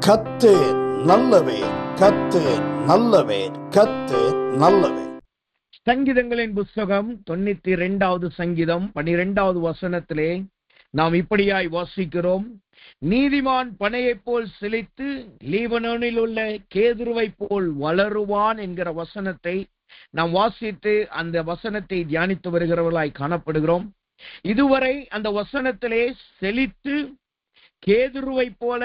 கர்த்தர் நல்லவர், கர்த்தர் நல்லவர், கர்த்தர் நல்லவர். சங்கீதங்களின் புஸ்தகம் 92வது சங்கீதம் 12வது வசனத்திலே நாம் இப்படியாய் வாசிக்கிறோம். நீதிமான் பனையைப் போல் செழித்து லீபனோனில் உள்ள கேதுருவை போல் வளருவான் என்கிற வசனத்தை நாம் வாசித்து அந்த வசனத்தை தியானித்து வருகிறவர்களாய் காணப்படுகிறோம். இதுவரை அந்த வசனத்திலே செழித்து கேதுருவை போல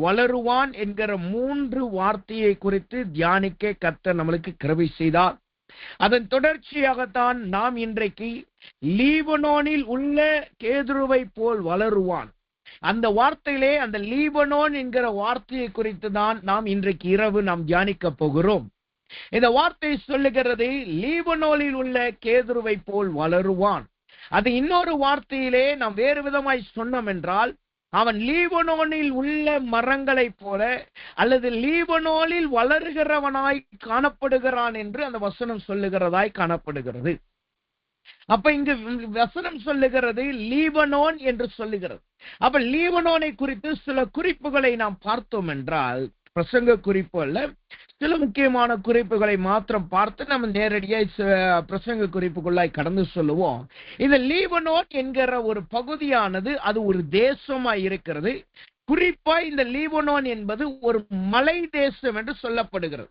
வளருவான் என்கிற 3 வார்த்தையை குறித்து தியானிக்க கர்த்தர் நம்மளுக்கு கிருபை செய்தார். அதன் தொடர்ச்சியாகத்தான் நாம் இன்றைக்கு லீபனோனில் உள்ள கேதுருவை போல் வளருவான், அந்த வார்த்தையிலே அந்த லீபனோன் என்கிற வார்த்தையை குறித்து தான் நாம் இன்றைக்கு இரவு நாம் தியானிக்க போகிறோம். இந்த வார்த்தை சொல்லுகிறது லீபனோனில் உள்ள கேதுருவை போல் வளருவான். அது இன்னொரு வார்த்தையிலே நாம் வேறு விதமாய் சொன்னோம் என்றால், அவன் லீபனோனில் உள்ள மரங்களைப் போல அல்லது லீபனோனில் வளர்கிறவனாய் காணப்படுகிறான் என்று அந்த வசனம் சொல்லுகிறதாய் காணப்படுகிறது. அப்ப இங்கு வசனம் சொல்லுகிறது லீபனோன் என்று சொல்லுகிறது. அப்ப லீபனோனை குறித்து சில குறிப்புகளை நாம் பார்த்தோம் என்றால், பிரசங்க குறிப்பு அல்ல, சில முக்கியமான குறிப்புகளை மாத்திரம் பார்த்து நம்ம நேரடியாக பிரசங்க குறிப்புக்குள்ளாய் கடந்து சொல்லுவோம். இந்த லீபனோன் என்கிற ஒரு பகுதியானது அது ஒரு தேசமாய் இருக்கிறது. குறிப்பா இந்த லீபனோன் என்பது ஒரு மலை தேசம் என்று சொல்லப்படுகிறது.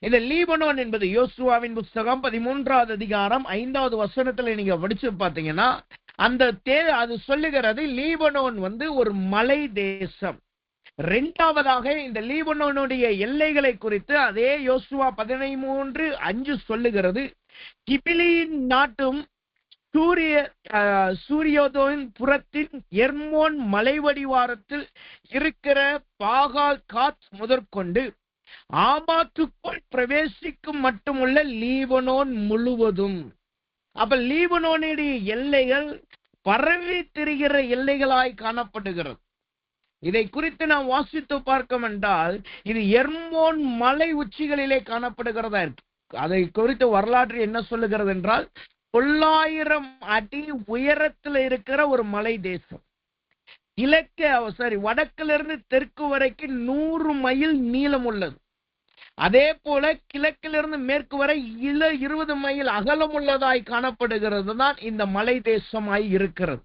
இந்த லீபனோன் என்பது யோசுவாவின் புஸ்தகம் 13வது அதிகாரம் 5வது வசனத்துல நீங்க படிச்சு பார்த்தீங்கன்னா அது சொல்லுகிறது லீபனோன் ஒரு மலை தேசம். 2வதாக இந்த லீபனோனுடைய எல்லைகளை குறித்து அதே யோசுவா 13:5 சொல்லுகிறது, கிபிலியின் நாட்டும் சூரியோதயின் புறத்தின் எர்மோன் மலைவடிவாரத்தில் இருக்கிற பாகால் காத் முதற்கொண்டு ஆமாத்துக்குள் பிரவேசிக்கும் மட்டுமுள்ள லீபனோன் முழுவதும். அப்ப லீபனோனுடைய எல்லைகள் பரவி திரிகிற எல்லைகளாய் காணப்படுகிறது. இதை குறித்து நாம் வாசித்து பார்க்க என்றால் இது எர்மோன் மலை உச்சிகளிலே காணப்படுகிறதா இருக்கு. அதை குறித்து வரலாற்று என்ன சொல்லுகிறது என்றால் 900 அடி உயரத்தில் இருக்கிற ஒரு மலை தேசம். வடக்கிலிருந்து தெற்கு வரைக்கும் 100 மைல் நீளம் உள்ளது. அதே போல கிழக்கிலிருந்து மேற்கு வரை 20 மைல் அகலம் உள்ளதாய் காணப்படுகிறது தான் இந்த மலை தேசமாய் இருக்கிறது.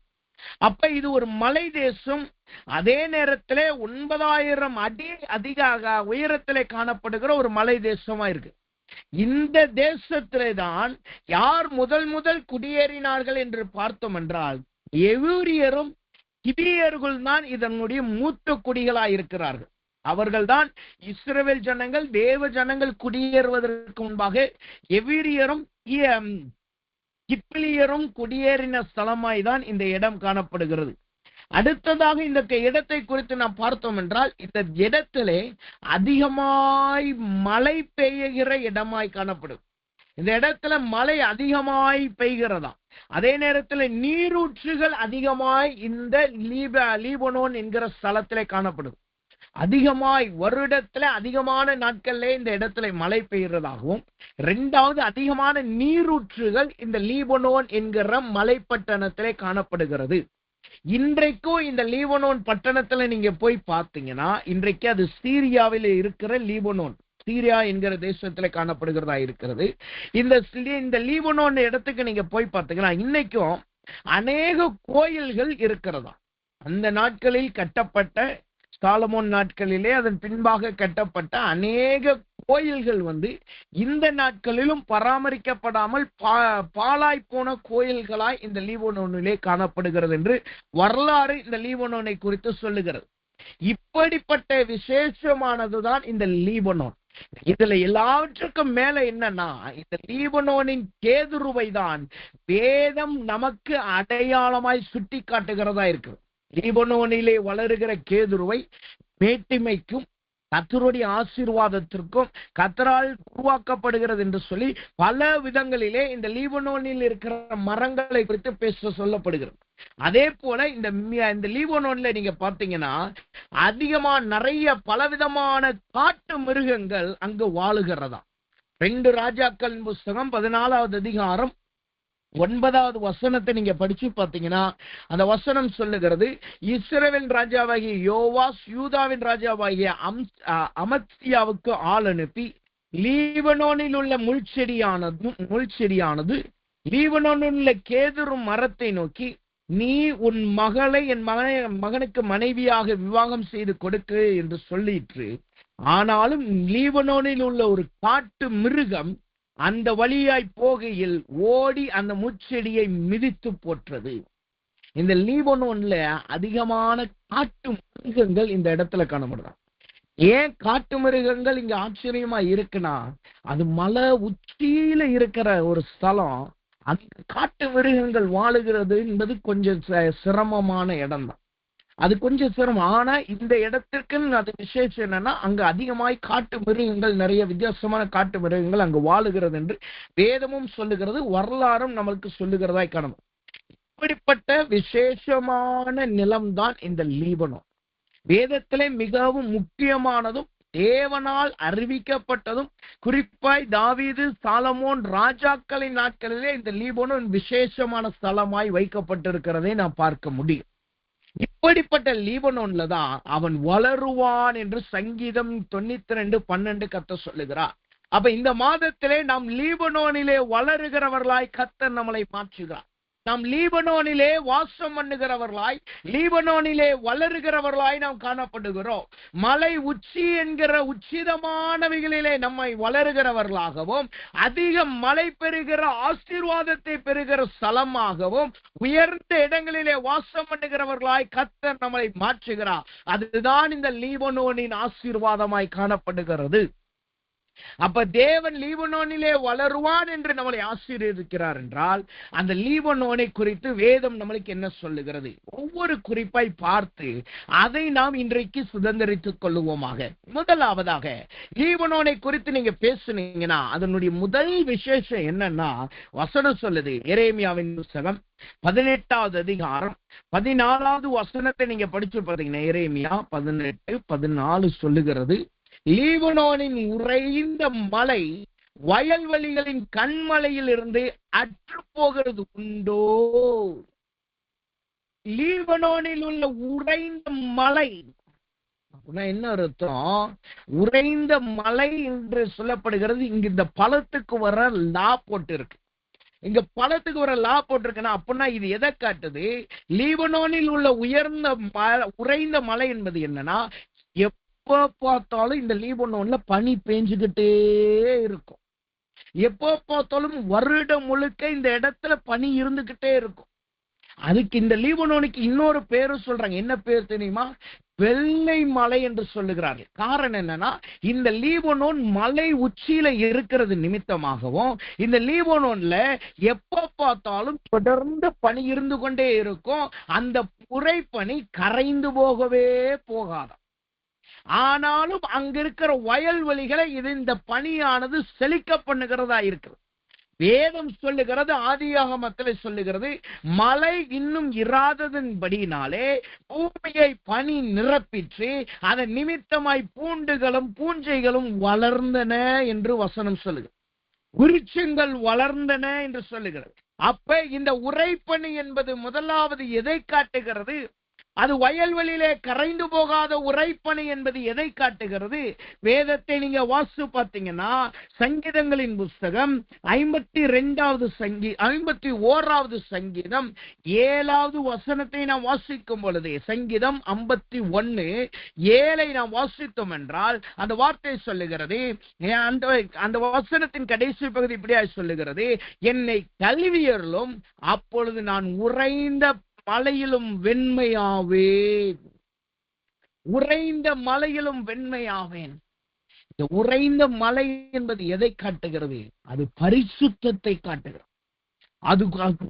அப்ப இது ஒரு மலை தேசம். அதே நேரத்திலே 9000 அடி அதிக உயரத்திலே காணப்படுகிற ஒரு மலை தேசமா இருக்கு. இந்த தேசத்திலே தான் யார் முதல் குடியேறினார்கள் என்று பார்த்தோம் என்றால் எவூரியரும் கிபியர்கள் தான் இதனுடைய மூத்த குடிகளாய் இருக்கிறார்கள். அவர்கள் தான் இஸ்ரவேல் ஜனங்கள் தேவ ஜனங்கள் குடியேறுவதற்கு முன்பாக எவூரியரும் கிப்லியரும் குடியேறின ஸ்தலமாய் தான் இந்த இடம் காணப்படுகிறது. அடுத்ததாக இந்த இடத்தை குறித்து நாம் பார்த்தோம் என்றால் இந்த இடத்திலே அதிகமாய் மழை பெய்கிற இடமாய் காணப்படும். இந்த இடத்துல மழை அதிகமாய் பெய்கிறதா, அதே நேரத்தில் நீரூற்றுகள் அதிகமாய் இந்த லீபனோன் என்கிற ஸ்தலத்திலே காணப்படும். அதிகமாய் வருடத்துல அதிகமான நாட்கள்ல இந்த இடத்துல மழை பெய்கிறதாகவும், 2வது அதிகமான நீரூற்றுகள் இந்த லீபனோன் என்கிற மலைப்பட்டணத்திலே காணப்படுகிறது. இன்றைக்கும் இந்த லீபனோன் பட்டணத்துல நீங்க போய் பார்த்தீங்கன்னா இன்றைக்கு அது சீரியாவில் இருக்கிற லீபனோன், சீரியா என்கிற தேசத்துல காணப்படுகிறதா இருக்கிறது. இந்த லீபனோன் இடத்துக்கு நீங்க போய் பார்த்தீங்கன்னா இன்னைக்கும் அநேக கோயில்கள் இருக்கிறதா. அந்த நாட்களில் கட்டப்பட்ட சாலமோன் நாட்களிலே அதன் பின்பாக கட்டப்பட்ட அநேக கோயில்கள் இந்த நாட்களிலும் பராமரிக்கப்படாமல் பாழாய் போன கோயில்களாய் இந்த லீபனோனிலே காணப்படுகிறது என்று வரலாறு இந்த லீபனோனை குறித்து சொல்லுகிறது. இப்படிப்பட்ட விசேஷமானதுதான் இந்த லீபனோன். இதுல எல்லாவற்றுக்கும் மேல என்னன்னா இந்த லீபனோனின் கேதுருவை தான் வேதம் நமக்கு அடையாளமாய் சுட்டி காட்டுகிறதா இருக்கு. லீபனோனிலே வளருகிற கேதுருவை மேட்டிமைக்கும் கர்த்தருடைய ஆசீர்வாதத்திற்கும் கர்த்தரால் உருவாக்கப்படுகிறது என்று சொல்லி பல விதங்களிலே இந்த லீபனோனில் இருக்கிற மரங்களை குறித்து பேச சொல்லப்படுகிறது. அதே போல இந்த லீபனோன்ல நீங்க பாத்தீங்கன்னா அதிகமா நிறைய பலவிதமான காட்டு மிருகங்கள் அங்கு வாழுகிறதா. 2 ராஜாக்களின் புஸ்தகம் 14வது அதிகாரம் 9வது வசனத்தை நீங்க படிச்சு பார்த்தீங்கன்னா அந்த வசனம் சொல்லுகிறது, இஸ்ரவேல் ராஜாவாகிய யோவாஸ் யூதாவின் ராஜாவாகிய அமத்சியாவுக்கு ஆள் அனுப்பி லீபனோனில் உள்ள முள்செடியானது லீபனோனில் உள்ள கேதுரு மரத்தை நோக்கி, நீ உன் மகளை என் மகனுக்கு மனைவியாக விவாகம் செய்து கொடுக்க என்று சொல்லிற்று. ஆனாலும் லீபனோனில் உள்ள ஒரு காட்டு மிருகம் அந்த வழியாய் போகையில் ஓடி அந்த முட்செடியை மிதித்து போற்றது. இந்த லீபனோன்ல அதிகமான காட்டு மிருகங்கள் இந்த இடத்துல காணப்படுறாங்க. ஏன் காட்டு மிருகங்கள் இங்க ஆச்சரியமா இருக்குன்னா, அது மலை உச்சியில இருக்கிற ஒரு ஸ்தலம். அந்த காட்டு மிருகங்கள் வாழுகிறது என்பது கொஞ்சம் சிரமமான இடம் தான். அது கொஞ்சம் சிரமம். ஆனா இந்த இடத்திற்கு அது விசேஷம் என்னன்னா, அங்க அதிகமாய் காட்டு மிருகங்கள், நிறைய வித்தியாசமான காட்டு மிருகங்கள் அங்கு வாழுகிறது என்று வேதமும் சொல்லுகிறது, வரலாறும் நம்மளுக்கு சொல்லுகிறதாய் காணும். இப்படிப்பட்ட விசேஷமான நிலம்தான் இந்த லீபனோன். வேதத்திலே மிகவும் முக்கியமானதும் தேவனால் அறிவிக்கப்பட்டதும், குறிப்பாய் தாவீது சாலமோன் ராஜாக்களின் நாட்களிலே இந்த லீபனோன் விசேஷமான ஸ்தலமாய் வைக்கப்பட்டிருக்கிறதை நாம் பார்க்க முடியும். இப்படிப்பட்ட லீபனோன்ல தான் அவன் வளருவான் என்று சங்கீதம் 92:12 கர்த்தர் சொல்லுகிறார். அப்ப இந்த மாதத்திலே நாம் லீபனோனிலே வளருகிறவர்களாய் கர்த்தர் நம்மளை மாற்றுகிறார். நாம் லீபனோனிலே வாசம் பண்ணுகிறவர்களாய், லீபனோனிலே வளருகிறவர்களாய் நாம் காணப்படுகிறோம். மலை உச்சி என்கிற உச்சிதமானவைகளிலே நம்மை வளருகிறவர்களாகவும், அதிக மழை பெறுகிற ஆசீர்வாதத்தை பெறுகிற ஸ்தலமாகவும், உயர்ந்த இடங்களிலே வாசம் பண்ணுகிறவர்களாய் கர்த்தர் நம்மை மாற்றுகிறார். அதுதான் இந்த லீபனோனின் ஆசீர்வாதமாய் காணப்படுகிறது. அப்ப தேவன் லீபனோனிலே வளருவான் என்று நம்மளை ஆசீர்வதிக்கிறார் என்றால், அந்த லீபனோனை குறித்து வேதம் நம்மளுக்கு என்ன சொல்லுகிறது? ஒவ்வொரு குறிப்பாய் பார்த்து அதை நாம் இன்றைக்கு சுதந்திரித்துக் கொள்ளுவோமாக. முதலாவதாக லீபனோனை குறித்து நீங்க பேசுனீங்கன்னா அதனுடைய முதல் விசேஷம் என்னன்னா, வசனம் சொல்லுது, எரேமியாவின் புத்தகம் 18வது அதிகாரம் 14வது வசனத்தை நீங்க படிச்சு பார்த்தீங்கன்னா, எரேமியா 18:14 சொல்லுகிறது, லீபனோனின் உறைந்த மலை வயல்வெளிகளின் கண்மலையில் இருந்து அற்று போகிறது உண்டோ? லீபனோனில் உள்ள உறைந்த மலை அப்படின்னா என்ன அர்த்தம்? உறைந்த மலை என்று சொல்லப்படுகிறது. இங்க இந்த பழத்துக்கு வர லா போட்டு இருக்கு. இங்க பழத்துக்கு வர லா போட்டிருக்குன்னா அப்படின்னா இது எதை காட்டுது? லீபனோனில் உள்ள உறைந்த மலை என்பது என்னன்னா, எப்ப பார்த்தாலும் இந்த லீபனோன்ல பனி பெஞ்சுக்கிட்டே இருக்கும். எப்ப பார்த்தாலும் வருடம் முழுக்க இந்த இடத்துல பனி இருந்துகிட்டே இருக்கும். அதுக்கு இந்த லீபனோனுக்கு இன்னொரு பேரு சொல்றாங்க. என்ன பேர் தெரியுமா? வெள்ளை மலை என்று சொல்லுகிறார்கள். காரணம் என்னன்னா, இந்த லீபனோன் மலை உச்சியில இருக்கிறது நிமித்தமாகவும், இந்த லீபனோன்ல எப்ப பார்த்தாலும் தொடர்ந்து பனி இருந்து கொண்டே இருக்கும். அந்த புரைப்பனி கரைந்து போகவே போகாது. ஆனாலும் அங்க இருக்கிற வயல்வெளிகளை இந்த பனியானது செழிக்க பண்ணுகிறதா இருக்கிறது. வேதம் சொல்லுகிறது, ஆதியாகமத்தில் சொல்லுகிறது, மழை இன்னும் இராததன்படியினாலே பூமியை பனி நிரப்பிற்று, அதன் நிமித்தமாய் பூண்டுகளும் பூஞ்சைகளும் வளர்ந்தன என்று வசனம் சொல்லுகிறது. விருட்சங்கள் வளர்ந்தன என்று சொல்லுகிறது. அப்ப இந்த உறைபனி என்பது முதலாவது எதை காட்டுகிறது? அது வயல்வெளியிலே கரைந்து போகாத உறைபனி என்பது எதை காட்டுகிறது? வேதத்தை நீங்க வாசித்து பார்த்தீங்கன்னா, சங்கீதங்களின் புஸ்தகம் 51வது சங்கீதம் 7வது வசனத்தை நாம் வாசிக்கும் பொழுது, சங்கீதம் 51:7 நாம் வாசித்தோம் என்றால் அந்த வார்த்தை சொல்லுகிறது, அந்த வசனத்தின் கடைசி பகுதி இப்படியா சொல்லுகிறது, என்னை கல்வியர்களும் அப்பொழுது நான் உறைந்த மலையிலும் வெண்மையாவேன். உறைந்த மலையிலும் வெண்மையாவேன். இந்த உறைந்த மலை என்பது எதை காட்டுகிறது? அது பரிசுத்தத்தை காட்டுகிறது. அது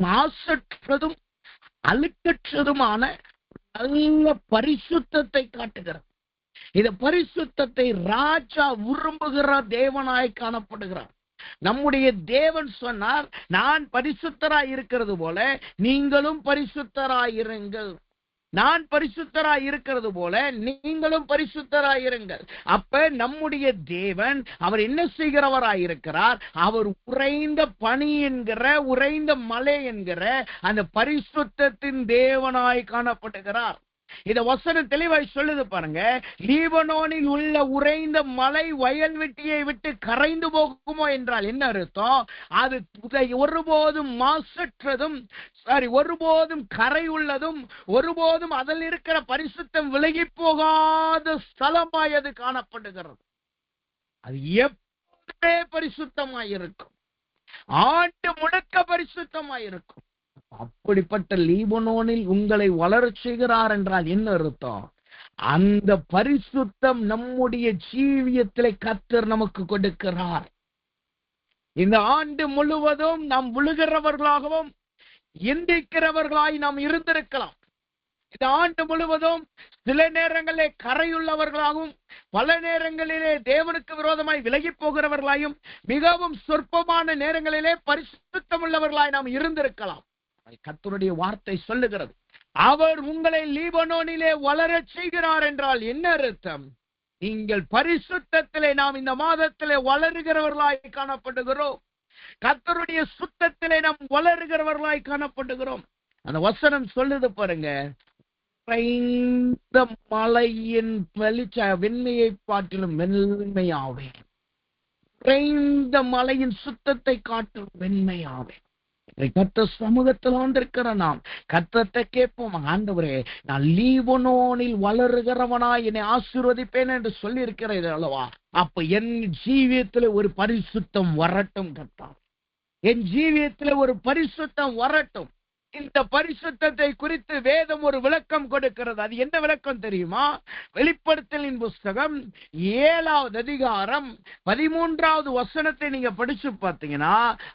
மாசற்றதும் அழுக்கற்றதுமான நல்ல பரிசுத்தத்தை காட்டுகிறது. இந்த பரிசுத்தத்தை ராஜா விரும்புகிற தேவனாய் காணப்படுகிறார். நம்முடைய தேவன் சொன்னார், நான் பரிசுத்தராய் இருக்கிறது போல நீங்களும் பரிசுத்தராயிருங்கள். நான் பரிசுத்தராய் இருக்கிறது போல நீங்களும் பரிசுத்தராய் இருங்கள். அப்ப நம்முடைய தேவன் அவர் என்ன செய்கிறவராய் இருக்கிறார்? அவர் உறைந்த பனி என்கிற, உறைந்த மலை என்கிற அந்த பரிசுத்தத்தின் தேவனாய் காணப்படுகிறார். இந்த வசனம் தெளிவாய் சொல்லுது பாருங்க. லீபனோனில் உள்ள உறைந்த மலை வயல்வெட்டியை விட்டு கரைந்து போகுமோ என்றால் என்ன அர்த்தம்? அது ஒருபோதும் மாசற்றதும், ஒருபோதும் கரை உள்ளதும், ஒருபோதும் அதில் இருக்கிற பரிசுத்தம் விலகி போகாத ஸ்தலமாய் அது காணப்படுகிறது. அது எப்பவே பரிசுத்தமாயிருக்கும், ஆண்டு முழுக்க பரிசுத்தமாயிருக்கும். அப்படிப்பட்ட லீபனோனில் உங்களை வளரச் செய்கிறார் என்றால் என்ன அர்த்தம்? அந்த பரிசுத்தம் நம்முடைய ஜீவியத்திலே கர்த்தர் நமக்கு கொடுக்கிறார். இந்த ஆண்டு முழுவதும் நாம் விழுகிறவர்களாகவும் எந்திக்கிறவர்களாய் நாம் இருந்திருக்கலாம். இந்த ஆண்டு முழுவதும் சில நேரங்களிலே கரையுள்ளவர்களாகவும், பல நேரங்களிலே தேவனுக்கு விரோதமாய் விலகி போகிறவர்களாயும், மிகவும் சொற்பமான நேரங்களிலே பரிசுத்தம் உள்ளவர்களாய் நாம் இருந்திருக்கலாம். கர்த்தருடைய வார்த்தை சொல்லுகிறது, அவர் உங்களை லீபனோனிலே வளரச் செய்கிறார் என்றால் என்ன அர்த்தம்? நீங்கள் பரிசுத்தத்திலே, நாம் இந்த மாதத்திலே வளருகிறவர்களாய் காணப்படுகிறோம். கர்த்தருடைய சுத்தத்திலே நாம் வளருகிறவர்களாய் காணப்படுகிறோம். அந்த வசனம் சொல்லுது பாருங்க, இந்த மலையின் வெண்மையை பாட்டிலும் வெண்மையாவே, இந்த மலையின் சுத்தத்தை காட்டிலும் வெண்மையாவே. கர்த்தர் சமூகத்தில் வந்திருக்கிற நாம் கர்த்தத்தை கேட்போம். ஆண்டவரே, நான் லீபனோனில் வளருகிறவனாய் என்னை ஆசீர்வதிப்பேன் என்று சொல்லி இருக்கிறது அல்லவா? அப்ப என் ஜீவியத்தில் ஒரு பரிசுத்தம் வரட்டும் கர்த்தர், என் ஜீவியத்தில் ஒரு பரிசுத்தம் வரட்டும். இந்த பரிசுத்தத்தை குறித்து வேதம் ஒரு விளக்கம் கொடுக்கிறது. அது என்ன விளக்கம் தெரியுமா? வெளிப்படுத்தலின் புஸ்தகம் 7வது அதிகாரம் 13வது வசனத்தை நீங்க படிச்சு பார்த்தீங்கன்னா,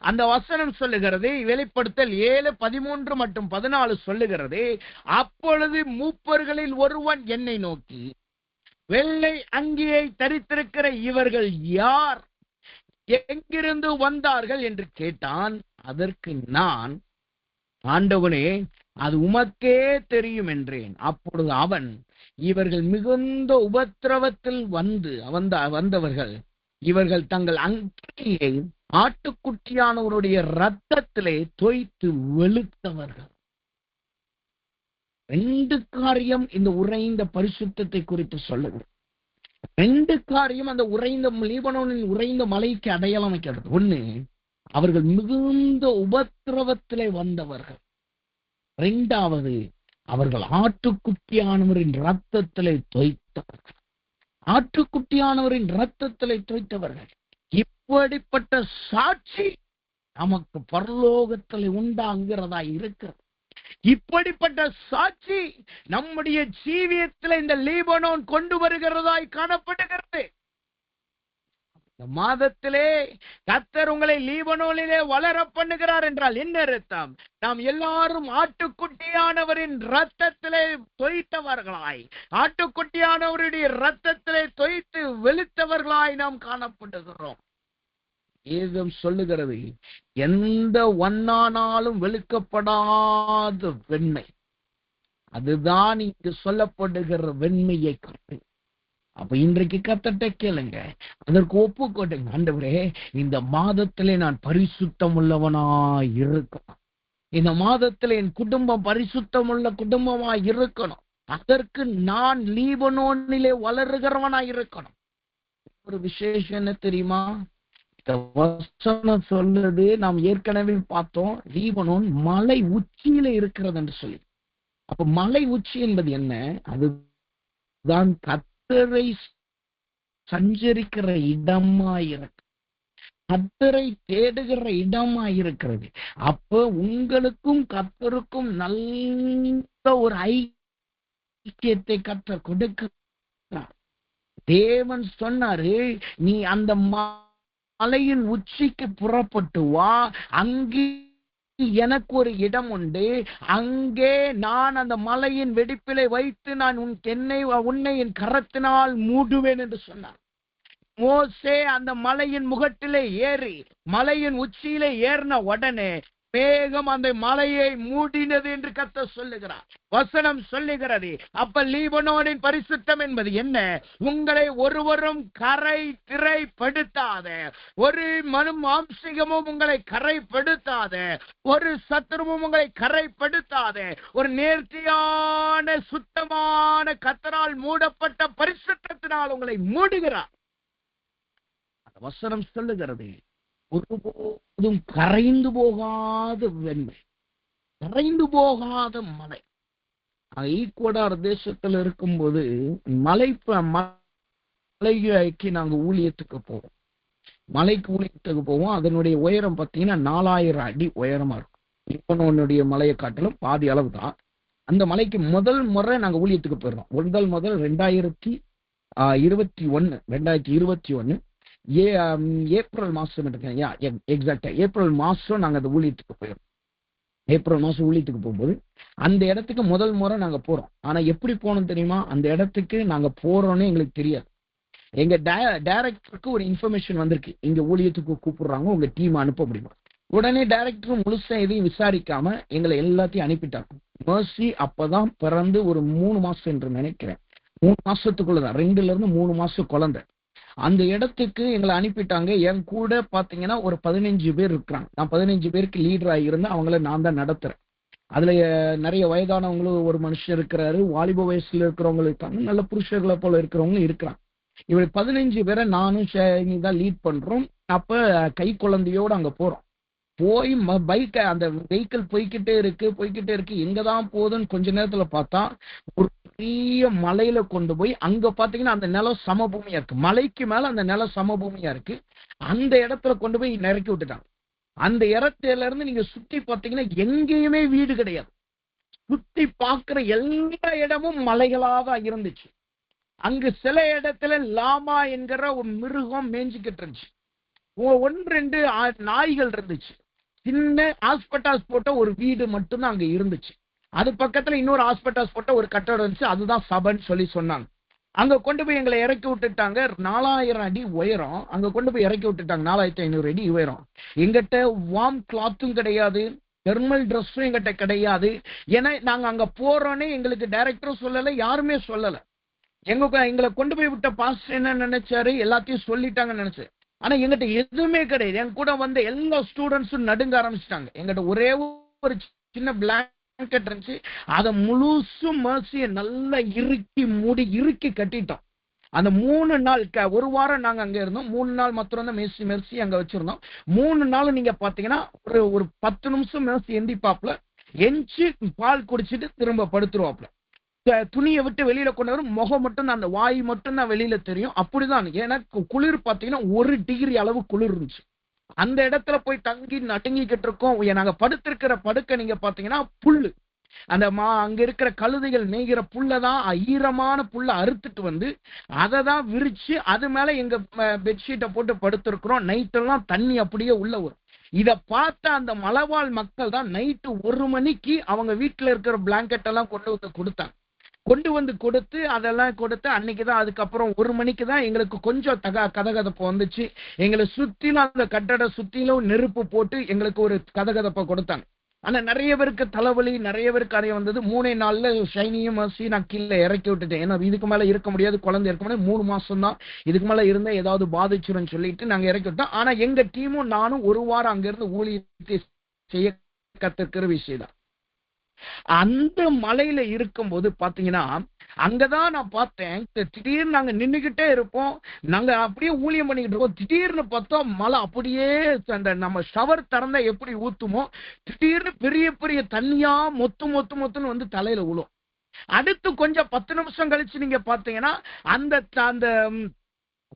அந்த வசனம் சொல்லுகிறது, வெளிப்படுத்தல் 7:13 மற்றும் 14 சொல்லுகிறது, அப்பொழுது மூப்பர்களில் ஒருவன் என்னை நோக்கி, வெள்ளை அங்கியை தரித்திருக்கிற இவர்கள் யார், எங்கிருந்து வந்தார்கள் என்று கேட்டான். அதற்கு நான், ஆண்டவனே, அது உமக்கே தெரியும் என்றேன். அப்பொழுது அவன், இவர்கள் மிகுந்த உபத்திரவத்தில் வந்தவர்கள், இவர்கள் தங்கள் அங்கியை ஆட்டுக்குட்டியானவருடைய இரத்தத்திலே தோய்த்து வெளுத்தவர்கள். 2 காரியம் இந்த உறைந்த பரிசுத்தத்தை குறித்து சொல்லுது. 2 காரியம் அந்த உறைந்த லீபனோனின் உறைந்த மலைக்கு அடையாளம் வைக்கிறது. 1, அவர்கள் மிகுந்த உபத்திரவத்திலே வந்தவர்கள். 2வது, அவர்கள் ஆட்டுக்குட்டியானவரின் இரத்தத்திலே தோய்த்தவர்கள். ஆட்டுக்குட்டியானவரின் இரத்தத்திலே தோய்த்தவர்கள். இப்படிப்பட்ட சாட்சி நமக்கு பரலோகத்திலே உண்டாகிறதா இருக்கிறது. இப்படிப்பட்ட சாட்சி நம்முடைய ஜீவியத்தில் இந்த லீபனோன் கொண்டு வருகிறதாய் காணப்படுகிறது. இந்த மாதத்திலே கர்த்தர் உங்களை லீபனோனிலே வளர பண்ணுகிறார் என்றால் என்ன அர்த்தம்? நாம் எல்லாரும் ஆட்டுக்குட்டியானவரின் இரத்தத்திலே தோய்த்தவர்களாய், ஆட்டுக்குட்டியானவருடைய இரத்தத்திலே தோய்த்து வெளுத்தவர்களாய் நாம் காணப்படுகிறோம். வேதம் சொல்லுகிறது, எந்த ஒன்னானாலும் வெளுக்கப்படாத வெண்மை, அதுதான் இங்கு சொல்லப்படுகிற வெண்மையை காட்டு. அப்ப இன்றைக்கு கர்த்தர்ட்ட கேளுங்க, அதற்கு ஒப்பு கொடுங்க. ஆண்டவரே, இந்த மாதத்திலே நான் பரிசுத்தம் உள்ளவனாய் இருக்கணும். இந்த மாதத்திலே என் குடும்பம் பரிசுத்தம் உள்ள குடும்பமாய் இருக்கணும். அதற்கு நான் லீபனோனிலே வளருகிறவனாய் இருக்கணும். ஒரு விசேஷம் என்ன தெரியுமா? இந்த வசனம் சொல்லுது, நாம் ஏற்கனவே பார்த்தோம், லீபனோன் மலை உச்சியில இருக்கிறது என்று சொல்லி. அப்ப மலை உச்சி என்பது என்ன? அதுதான் கர்த்தரை சஞ்சரிக்கிற இடமாயிருக்கு, கர்த்தரை தேடுகிற இடமாயிருக்கிறது. அப்ப உங்களுக்கும் கர்த்தருக்கும் நல்ல ஒரு ஐக்கியத்தை கர்த்தர் கொடுக்கிறார். தேவன் சொன்னாரு, நீ அந்த மலையின் உச்சிக்கு புறப்பட்டு வா, அங்கே எனக்கு ஒரு இடம் உண்டு, அங்கே நான் அந்த மலையின் வெடிப்பிலை வைத்து நான் உன்னை என் கரத்தினால் மூடுவேன் என்று சொன்னார். மோசே அந்த மலையின் முகட்டிலே ஏறி மலையின் உச்சியிலே ஏறின உடனே மேகம் அந்த மலையை மூடினது என்று கர்த்தர் சொல்லுகிறார். வசனம் சொல்லுகிறது. அப்ப லீபனோனின் பரிசுத்தம் என்பது என்ன? உங்களை ஒருவரும் கரை திரைப்படுத்தாத, ஒரு மாம்சிகமும் உங்களை கரைப்படுத்தாத, ஒரு சத்துருவும் உங்களை கரைப்படுத்தாத, ஒரு நேர்த்தியான சுத்தமான கர்த்தரால் மூடப்பட்ட பரிசுத்தத்தினால் உங்களை மூடுகிறார். அந்த வசனம் சொல்லுகிறது, ஒருபோதும் கரைந்து போகாத வெண்மை, கரைந்து போகாத மலை. ஈக்குவடார் தேசத்தில் இருக்கும்போது மலைக்கு நாங்க ஊழியத்துக்கு போவோம். மலைக்கு ஊழியத்துக்கு போவோம். அதனுடைய உயரம் பார்த்தீங்கன்னா 4000 அடி உயரமா இருக்கும். லீபனோனுடைய மலையை காட்டிலும் பாதி அளவு தான். அந்த மலைக்கு முதல் முறை நாங்க ஊழியத்துக்கு போயிடுறோம். முதல் 2021 ஏப்ரல் மாசம் எக்ஸாக்டா ஏப்ரல் மாசம் நாங்க அந்த ஊழியத்துக்கு போயிடும். ஏப்ரல் மாசம் ஊழியத்துக்கு போகும்போது அந்த இடத்துக்கு முதல் முறை நாங்க போறோம். ஆனா எப்படி போனோம் தெரியுமா? அந்த இடத்துக்கு நாங்க போறோம்னு எங்களுக்கு தெரியாது. எங்க டைரக்டருக்கு ஒரு இன்ஃபர்மேஷன் வந்திருக்கு, இங்க ஊழியத்துக்கு கூப்பிடுறாங்க, உங்க டீம் அனுப்ப முடியுமா? உடனே டைரக்டர் முழுசா எதையும் விசாரிக்காம எங்களை எல்லாத்தையும் அனுப்பிட்டாங்க. மர்சி அப்பதான் பிறந்து ஒரு 3 மாசம் என்று நினைக்கிறேன். 3 மாசத்துக்குள்ளதான், 2ல இருந்து 3 மாசம் குழந்தை. அந்த இடத்துக்கு எங்களை அனுப்பிட்டாங்க. என் கூட பாத்தீங்கன்னா ஒரு 15 பேர் இருக்கிறாங்க. நான் 15 பேருக்கு லீடர் ஆகியிருந்தேன். அவங்கள நான் தான் நடத்துறேன். அதுல நிறைய வயதானவங்களும் ஒரு மனுஷன் இருக்கிறாரு, வாலிப வயசுல இருக்கிறவங்களும் இருக்காங்க, நல்ல புருஷர்களை போல இருக்கிறவங்களும் இருக்கிறாங்க. இவங்க 15 பேரை நானும் தான் லீட் பண்றோம். அப்ப கை குழந்தையோடு அங்க போறோம். போய் அந்த வெஹிக்கிள் போய்கிட்டே இருக்கு. எங்கதான் போகுதுன்னு கொஞ்ச நேரத்துல பார்த்தா ஒரு பெரிய மலையில கொண்டு போய் அங்க பாத்தீங்கன்னா அந்த நிலம் சமபூமியா இருக்கு. மலைக்கு மேல அந்த நிலம் சமபூமியா இருக்கு. அந்த இடத்துல கொண்டு போய் இறக்கி விட்டுட்டாங்க. அந்த இடத்துல இருந்து நீங்க சுத்தி பாத்தீங்கன்னா எங்கேயுமே வீடு கிடையாது. சுத்தி பார்க்கிற எல்லா இடமும் மலைகளாதான் இருந்துச்சு. அங்கு சில இடத்துல லாமா என்கிற ஒரு மிருகம் மேய்ஞ்சிக்கிட்டு இருந்துச்சு. 1-2 நாய்கள் இருந்துச்சு. சின்ன ஹாஸ்பிட்டால்ஸ் போட்ட ஒரு வீடு மட்டும்தான் அங்க இருந்துச்சு. அது பக்கத்துல இன்னொரு ஹாஸ்பிட்டால்ஸ் போட்ட ஒரு கட்டடம் இருந்துச்சு. அதுதான் சபைன்னு சொல்லி சொன்னாங்க. அங்க கொண்டு போய் எங்களை இறக்கி விட்டுட்டாங்க. 4000 அடி உயரம். அங்க கொண்டு போய் இறக்கி விட்டுட்டாங்க. 4500 அடி உயரம். எங்கிட்ட வார்ம் கிளாத்தும் கிடையாது, தெர்மல் ட்ரெஸ்ஸும் எங்கிட்ட கிடையாது. ஏன்னா நாங்க அங்க போறோன்னே எங்களுக்கு டைரக்டரும் சொல்லல, யாருமே சொல்லல. எங்களை கொண்டு போய் விட்ட பாஸ்டர் என்ன நினைச்சாரு, எல்லாத்தையும் சொல்லிட்டாங்கன்னு நினைச்சு. ஆனா எங்கிட்ட எதுவுமே கிடையாது. என் கூட வந்த எல்லா ஸ்டூடெண்ட்ஸும் நடுங்க ஆரம்பிச்சிட்டாங்க. எங்கிட்ட ஒரே ஒரு சின்ன பிளாங்கெட் இருந்துச்சு. அதை முழுசும் மர்சியை நல்லா இறுக்கி கட்டிட்டோம். அந்த 3 நாள் ஒரு வாரம் நாங்க அங்க இருந்தோம். 3 நாள் மாத்திரம் தான் மெர்சி அங்க வச்சிருந்தோம். 3 நாள் நீங்க பாத்தீங்கன்னா ஒரு 10 நிமிஷம் மெர்சி எந்திப்பாப்ல, எஞ்சி பால் குடிச்சிட்டு திரும்ப படுத்துருவாப்ல. துணியை விட்டு வெளியில கொண்டு வரும், முகம் மட்டும் தான், அந்த வாய் மட்டும் தான் வெளியில தெரியும். அப்படிதான். ஏன்னா குளிர் பாத்தீங்கன்னா 1 டிகிரி அளவு குளிர் இருந்துச்சு. அந்த இடத்துல போய் தங்கி நடுங்கிக்கிட்டு இருக்கோம். நாங்க படுத்திருக்கிற படுக்கை நீங்க பாத்தீங்கன்னா புல்லு, அந்த அங்க இருக்கிற கழுதைகள் மேய்கிற புல்லதான், ஈரமான புல்ல அறுத்துட்டு வந்து அதை தான் விரிச்சு அது மேல எங்க பெட்ஷீட்டை போட்டு படுத்திருக்கிறோம். நைட்டெல்லாம் தண்ணி அப்படியே உள்ள வரும். இத பார்த்த அந்த மலைவாழ் மக்கள் தான் நைட்டு 1 மணிக்கு அவங்க வீட்டுல இருக்கிற பிளாங்கெட் எல்லாம் கொண்டு வந்து கொடுத்து அதெல்லாம் கொடுத்து அன்னைக்குதான், அதுக்கப்புறம் 1 மணிக்கு தான் எங்களுக்கு கொஞ்சம் கதகதப்பு வந்துச்சு. எங்களை சுத்திலும் அந்த கட்டட சுத்திலும் நெருப்பு போட்டு எங்களுக்கு ஒரு கதகதப்பை கொடுத்தாங்க. ஆனா நிறைய பேருக்கு தலைவலி, நிறைய பேருக்கு அறிய வந்தது. 3 நாள்ல ஷைனியும் மர்சி நான் கீழே இறக்கி விட்டுட்டேன். ஏன்னா இதுக்கு மேல இருக்க முடியாது, குழந்தை இருக்க முடியாது, 3 மாசம் தான், இதுக்கு மேல இருந்தா ஏதாவது பாதிச்சிருன்னு சொல்லிட்டு நாங்க இறக்கி விட்டோம். ஆனா எங்க டீமும் நானும் 1 வாரம் அங்க இருந்து ஊழியத்தை செய்ய கத்துக்கிற விஷயம் தான். அந்த மலையில இருக்கும்போது பாத்தீங்கன்னா அங்கதான் நான் பார்த்தேன், திடீர்னு நாங்க நின்னுகிட்டே இருப்போம், நாங்க அப்படியே ஊழியம் பண்ணிக்கிட்டு இருக்கோம். திடீர்னு பார்த்தா மழை அப்படியே அந்த நம்ம ஷவர் திறந்தா எப்படி ஊத்துமோ, திடீர்னு பெரிய பெரிய தண்ணியா மொத்துன்னு வந்து தலையில விழும். அடுத்து கொஞ்சம் 10 நிமிஷம் கழிச்சு நீங்க பாத்தீங்கன்னா அந்த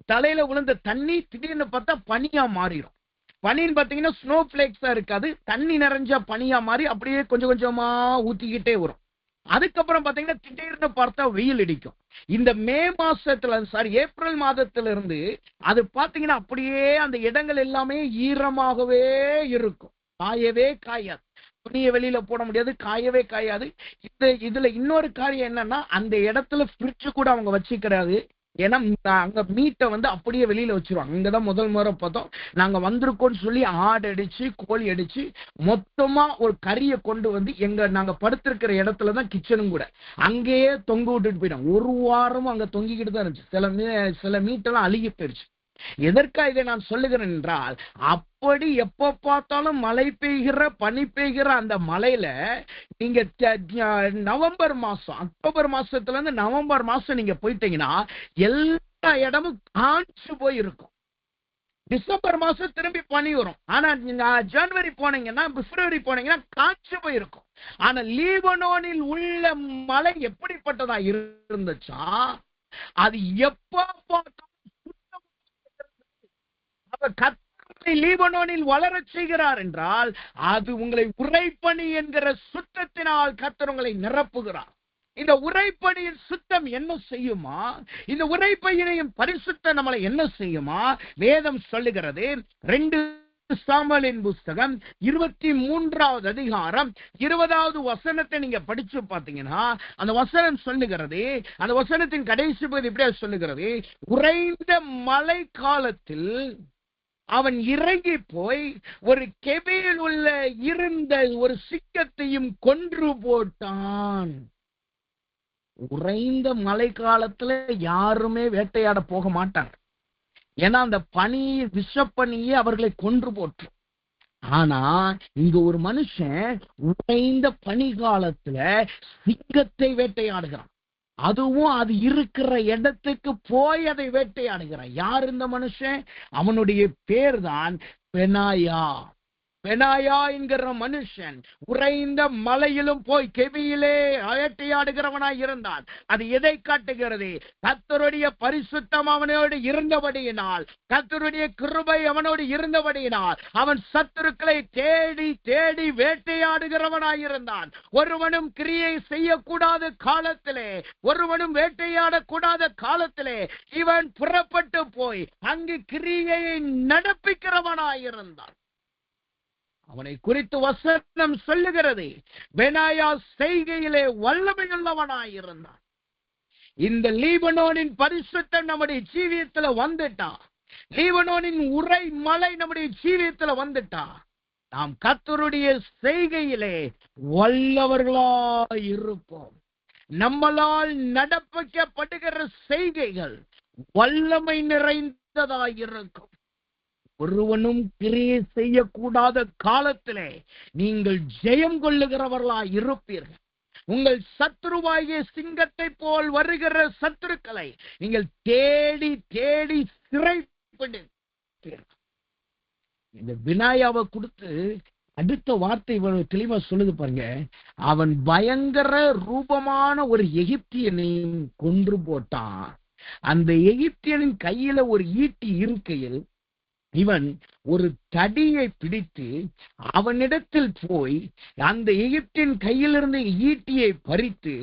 தலையில விழுந்த தண்ணி திடீர்னு பார்த்தா பனியா மாறிடும். பனின்னு பாத்தீங்கன்னா ஸ்னோ பிளேக்ஸா இருக்காது, தண்ணி நிறைஞ்ச பனியா மாறி அப்படியே கொஞ்சம் கொஞ்சமா ஊத்திக்கிட்டே வரும். அதுக்கப்புறம் பாத்தீங்கன்னா திடீர்னு பார்த்தா வெயில் அடிக்கும். இந்த ஏப்ரல் மாதத்துல இருந்து அது பாத்தீங்கன்னா அப்படியே அந்த இடங்கள் எல்லாமே ஈரமாகவே இருக்கும், காயவே காயாது. துணியை வெளியில போட முடியாது, காயவே காயாது. இதுல இன்னொரு காரியம் என்னன்னா, அந்த இடத்துல ஃப்ரிட்ஜ் கூட அவங்க வச்சுக்கிறாரு. ஏன்னா அங்க மீட்டை அப்படியே வெளியில வச்சிருவாங்க. அங்கதான் முதல் முறை பார்த்தோம். நாங்க வந்திருக்கோம்னு சொல்லி ஆடு அடிச்சு கோழி அடிச்சு மொத்தமா ஒரு கறியை கொண்டு நாங்க படுத்திருக்கிற இடத்துலதான் கிச்சனும் கூட அங்கேயே தொங்க விட்டுட்டு போயிடும். ஒரு வாரமும் அங்க தொங்கிக்கிட்டு தான் இருந்துச்சு. சில மீட்டெல்லாம் அழுகி போயிருச்சு. எதற்காக இதை நான் சொல்லுகிறேன் என்றால், அப்படி எப்ப பார்த்தாலும் மழை பெய்கிற பனி பெய்கிற அந்த மலையில நீங்க நவம்பர் மாசம் அக்டோபர் மாசத்துல இருந்து நவம்பர் மாசம் நீங்க போயிட்டீங்கன்னா எல்லா இடமும் காஞ்சு போயிருக்கும். டிசம்பர் மாசம் திரும்பி பனி வரும். ஆனா ஜனவரி போனீங்கன்னா பிப்ரவரி போனீங்கன்னா காஞ்சு போயிருக்கும். ஆனா லீபனோனில் உள்ள மலை எப்படிப்பட்டதா இருந்துச்சா, அது எப்ப பார்த்தாலும் கர்த்தரை லீபனோனில் வளரச் செய்கிறார் என்றால் அது உங்களை உறைபனி என்கிற சுத்தத்தினால் கர்த்தர் உங்களை நிரப்புகிறார். இந்த உறைபனியின் சுத்தம் என்ன செய்யுமா? இந்த உறைபனியின் பரிசுத்தம் நம்மளை என்ன செய்யுமா? வேதம் சொல்லுகிறது. 2 சாமுவேலின் புஸ்தகம் 23வது அதிகாரம் 20வது வசனத்தை நீங்க படிச்சு பார்த்தீங்கன்னா அந்த வசனம் சொல்லுகிறது. அந்த வசனத்தின் கடைசி பகுதி இப்படியே சொல்லுகிறது. உறைந்த மழை காலத்தில் அவன் இறங்கி போய் ஒரு கெபியில் உள்ள இருந்த ஒரு சிங்கத்தையும் கொன்று போட்டான். உறைந்த மழை காலத்துல யாருமே வேட்டையாட போக மாட்டாங்க. ஏன்னா அந்த பனி விஷப்பனியே அவர்களை கொன்று போட்டு. ஆனா இங்க ஒரு மனுஷன் உறைந்த பனி காலத்துல சிங்கத்தை வேட்டையாடுகிறான். அதுவும் அது இருக்கிற இடத்துக்கு போய் அதை வேட்டையாடுகிறான். யார் இந்த மனுஷன்? அவனுடைய பேர் தான் பெனாயா. பெனாயா என்கிற மனுஷன் உறைந்த மலையிலும் போய் கெபியிலே வேட்டையாடுகிறவனாய் இருந்தான். அது எதை காட்டுகிறது? கர்த்தருடைய பரிசுத்தம் அவனோடு இருந்தபடியினால், கர்த்தருடைய கிருபை அவனோடு இருந்தபடியினால் அவன் சத்துருக்களை தேடி தேடி வேட்டையாடுகிறவனாய் இருந்தான். ஒருவனும் கிரியை செய்யக்கூடாத காலத்திலே, ஒருவனும் வேட்டையாடக்கூடாத காலத்திலே இவன் புறப்பட்டு போய் அங்கு கிரியையை நடப்பிக்கிறவனாய் இருந்தான். அவனை குறித்து வசனம் சொல்லுகிறது. பெனாயா செய்கையிலே வல்லமையுள்ளவனாயிருந்தான். இந்த லீபனோனின் பரிசுத்தம் நம்முடைய ஜீவியத்துல வந்துட்டா, லீபனோனின் உறை மலை நம்முடைய ஜீவியத்துல வந்துட்டா, நாம் கர்த்தருடைய செய்கையிலே வல்லவர்களாய் இருப்போம். நம்மளால் நடப்பிக்கப்படுகிற செய்கைகள் வல்லமை நிறைந்ததாயிருக்கும். ஒருவனும் கிரியை செய்யக்கூடாத காலத்திலே நீங்கள் ஜெயம் கொள்ளுகிறவர்களாய் இருப்பீர்கள். உங்கள் சத்துருவாகிய சிங்கத்தை போல் வருகிற சத்துருக்களை நீங்கள் தேடி தேடி சிறைப்படுவீர்கள். இந்த வினாயாவை கொடுத்து அடுத்த வார்த்தை இவ்வளவு தெளிவா சொல்லுது பாருங்க. அவன் பயங்கர ரூபமான ஒரு எகிப்தியனையும் கொன்று போட்டான். அந்த எகிப்தியனின் கையில ஒரு ஈட்டி இருக்கையில் இவன் ஒரு தடியை பிடித்து அவனிடத்தில் போய் அந்த எகிப்தின் கையிலிருந்து ஈட்டியை பறித்து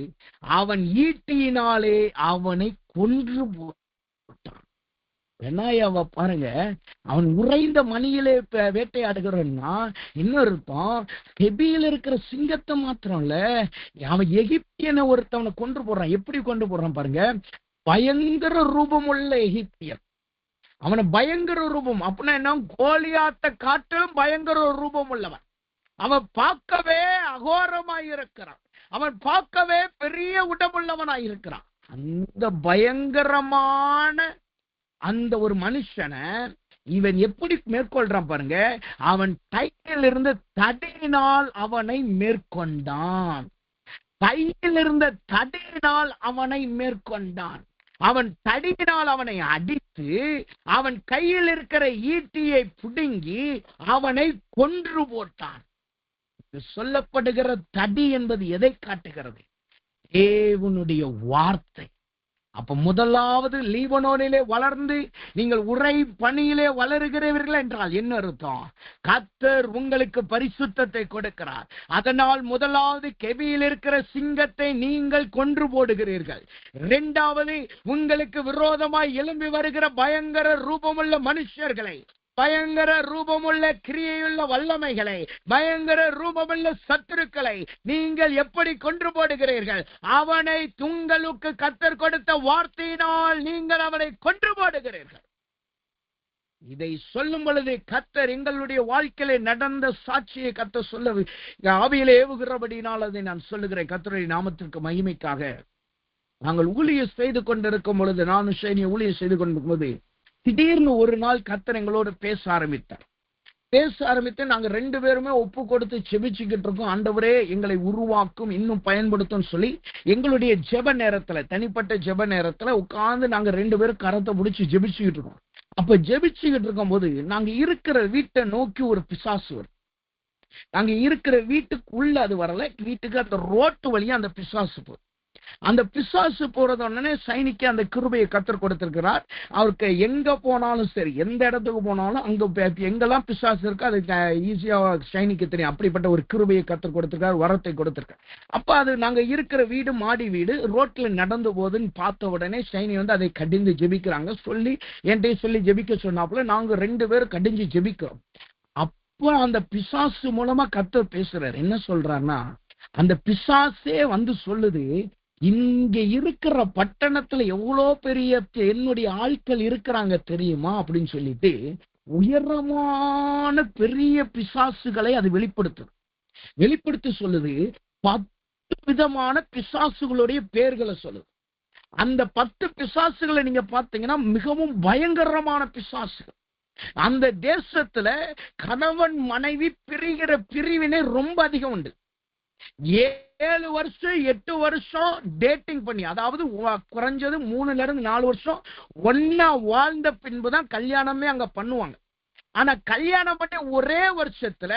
அவன் ஈட்டியினாலே அவனை கொன்று போட்டான். பெனாயாவை பாருங்க, அவன் உறைந்த மணியிலே வேட்டையாடுகிறான்னா இன்னும் அர்த்தம் கெபியில இருக்கிற சிங்கத்தை மாத்திரம் இல்ல, அவன் எகிப்தியனை ஒருத்தவனை கொன்று போடுறான். எப்படி கொண்டு போடுறான் பாருங்க. பயங்கர ரூபமுள்ள எகிப்தியன். அவனை பயங்கர ரூபம் அப்படின்னா என்ன? கோலியாத்தை காட்டிலும் பயங்கர ரூபம் உள்ளவன். அவன் பார்க்கவே அகோரமாயிருக்கிறான். அவன் பார்க்கவே பெரிய உடம்புள்ளவனாயிருக்கிறான். அந்த பயங்கரமான அந்த ஒரு மனுஷனை இவன் எப்படி மேற்கொள்றான் பாருங்க. அவன் கையில் இருந்து தடியினால் அவனை மேற்கொண்டான். கையில் இருந்த தடியினால் அவனை மேற்கொண்டான். அவன் தடியினால் அவனை அடித்து அவன் கையில் இருக்கிற ஈட்டியை புடுங்கி அவனை கொன்று போட்டான். சொல்லப்படுகிற தடி என்பது எதை காட்டுகிறது? தேவனுடைய வார்த்தை. அப்ப முதலாவது லீபனோனிலே வளர்ந்து நீங்கள் உறை பணியிலே வளருகிறீர்கள் என்றால் என்ன அர்த்தம்? கர்த்தர் உங்களுக்கு பரிசுத்தத்தை கொடுக்கிறார். அதனால் முதலாவது கெபியில் இருக்கிற சிங்கத்தை நீங்கள் கொன்று போடுகிறீர்கள். இரண்டாவது உங்களுக்கு விரோதமாய் எழும்பி வருகிற பயங்கர ரூபமுள்ள மனுஷர்களை பயங்கர ரூபமுள்ள கிரியையுள்ள வல்லமைகளை, பயங்கர ரூபமுள்ள சத்துருக்களை நீங்கள் எப்படி கொன்று போடுகிறீர்கள்? அவனை உங்களுக்கு கர்த்தர் கொடுத்த வார்த்தையினால் நீங்கள் அவனை கொன்று போடுகிறீர்கள். இதை சொல்லும் பொழுது கர்த்தர் எங்களுடைய வாழ்க்கையிலே நடந்த சாட்சியை கர்த்தர் சொல்ல ஆவியிலே ஏவுகிறபடினால் அதை நான் சொல்லுகிறேன். கர்த்தருடைய நாமத்திற்கு மகிமைக்காக நாங்கள் ஊழியம் செய்து கொண்டிருக்கும் பொழுது, நானும் சேனியை ஊழியம் செய்து கொண்டிருக்கும் போது திடீர்னு ஒரு நாள் கர்த்தர் எங்களோடு பேச ஆரம்பித்து நாங்க 2 பேருமே ஒப்பு கொடுத்து ஜெபிச்சுக்கிட்டு இருக்கோம். ஆண்டவரே எங்களை உருவாக்கும், இன்னும் பயன்படுத்தும் சொல்லி எங்களுடைய ஜெப நேரத்துல, தனிப்பட்ட ஜெப நேரத்துல உட்கார்ந்து நாங்க 2 பேரும் கரத்தை பிடிச்சி ஜெபிச்சுக்கிட்டு இருக்கோம். அப்ப ஜெபிச்சுக்கிட்டு இருக்கும் போது நாங்க இருக்கிற வீட்டை நோக்கி ஒரு பிசாசு வரும். நாங்க இருக்கிற வீட்டுக்குள்ள அது வரல, வீட்டுக்கு அந்த ரோட்டு வழியா அந்த பிசாசு போகுது. அந்த பிசாசு போறது உடனே சைனிக்கு அந்த கிருபையை கர்த்தர் கொடுத்திருக்கிறார். அவருக்கு எங்க போனாலும் சரி, எந்த இடத்துக்கு போனாலும் அங்க எங்கெல்லாம் பிசாசு இருக்கு அது ஈஸியா சைனிக்கு தெரியும். அப்படிப்பட்ட ஒரு கிருபையை கர்த்தர் கொடுத்திருக்கார், வரத்தை கொடுத்திருக்கார். அப்ப அது நாங்க இருக்கிற வீடு மாடி வீடு, ரோட்ல நடந்து போதுன்னு பார்த்த உடனே சைனி வந்து அதை கடிந்து ஜெபிக்கிறாங்க. சொல்லி என்கிட்ட சொல்லி ஜெபிக்க சொன்னாப்புல நாங்க 2 பேரும் கடிஞ்சு ஜெபிக்கிறோம். அப்ப அந்த பிசாசு மூலமா கர்த்தர் பேசுறாரு. என்ன சொல்றாருன்னா, அந்த பிசாசே வந்து சொல்லுது, இங்க இருக்கிற பட்டணத்துல எவ்வளோ பெரிய என்னுடைய ஆட்கள் இருக்கிறாங்க தெரியுமா அப்படின்னு சொல்லிட்டு உயரமான பெரிய பிசாசுகளை அது வெளிப்படுத்தி சொல்லுது. 10 விதமான பிசாசுகளுடைய பெயர்களை சொல்லுது. அந்த 10 பிசாசுகளை நீங்க பாத்தீங்கன்னா மிகவும் பயங்கரமான பிசாசுகள். அந்த தேசத்துல கணவன் மனைவி பிரிகிற பிரிவினை ரொம்ப அதிகம் உண்டு. 7 வருஷம் 8 வருஷம் டேட்டிங் பண்ணி, அதாவது குறைஞ்சது 3ல இருந்து 4 வருஷம் ஒன்னா வாழ்ந்த பின்புதான் கல்யாணமே அங்க பண்ணுவாங்க. ஆனா கல்யாணம் பண்ணி ஒரே வருஷத்துல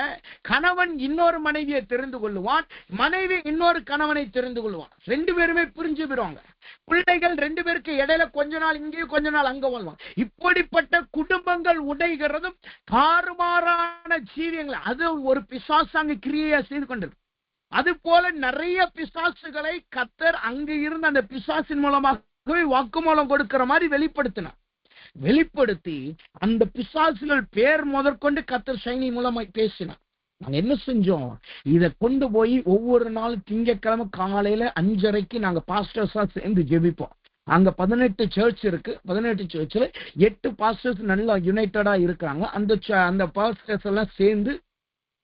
கணவன் இன்னொரு மனைவியை தெரிந்து கொள்ளுவான், மனைவி இன்னொரு கணவனை தெரிந்து கொள்வான். 2 பேருமே பிரிஞ்சு போயிருவாங்க. பிள்ளைகள் 2 பேருக்கு இடையில கொஞ்ச நாள் இங்கேயும் கொஞ்ச நாள் அங்க வாழ்வாங்க. இப்படிப்பட்ட குடும்பங்கள் உடைகிறதும் தாறுமாறான ஜீவியங்கள், அது ஒரு பிசாசாங்க கிரியா செய்து கொண்டிருக்கு. அது போல நிறைய பிசாசுகளை கர்த்தர் அங்கு இருந்து அந்த பிசாசின் மூலமாகவே வாக்குமூலம் கொடுக்கிற மாதிரி வெளிப்படுத்தி அந்த பிசாசுகள் பேர் முதற்கொண்டு கர்த்தர் சைனி மூலமா பேசினார். நாங்க என்ன செஞ்சோம், இதை கொண்டு போய் ஒவ்வொரு நாளும் திங்கட்கிழமை காலையில 5:30 நாங்க பாஸ்டர்ஸா சேர்ந்து ஜெபிப்போம். அங்க 18 சர்ச் இருக்கு. 18 சர்ச்ல 8 பாஸ்டர்ஸ் நல்லா யுனைட்டடா இருக்காங்க. அந்த பாஸ்டர்ஸ் எல்லாம் சேர்ந்து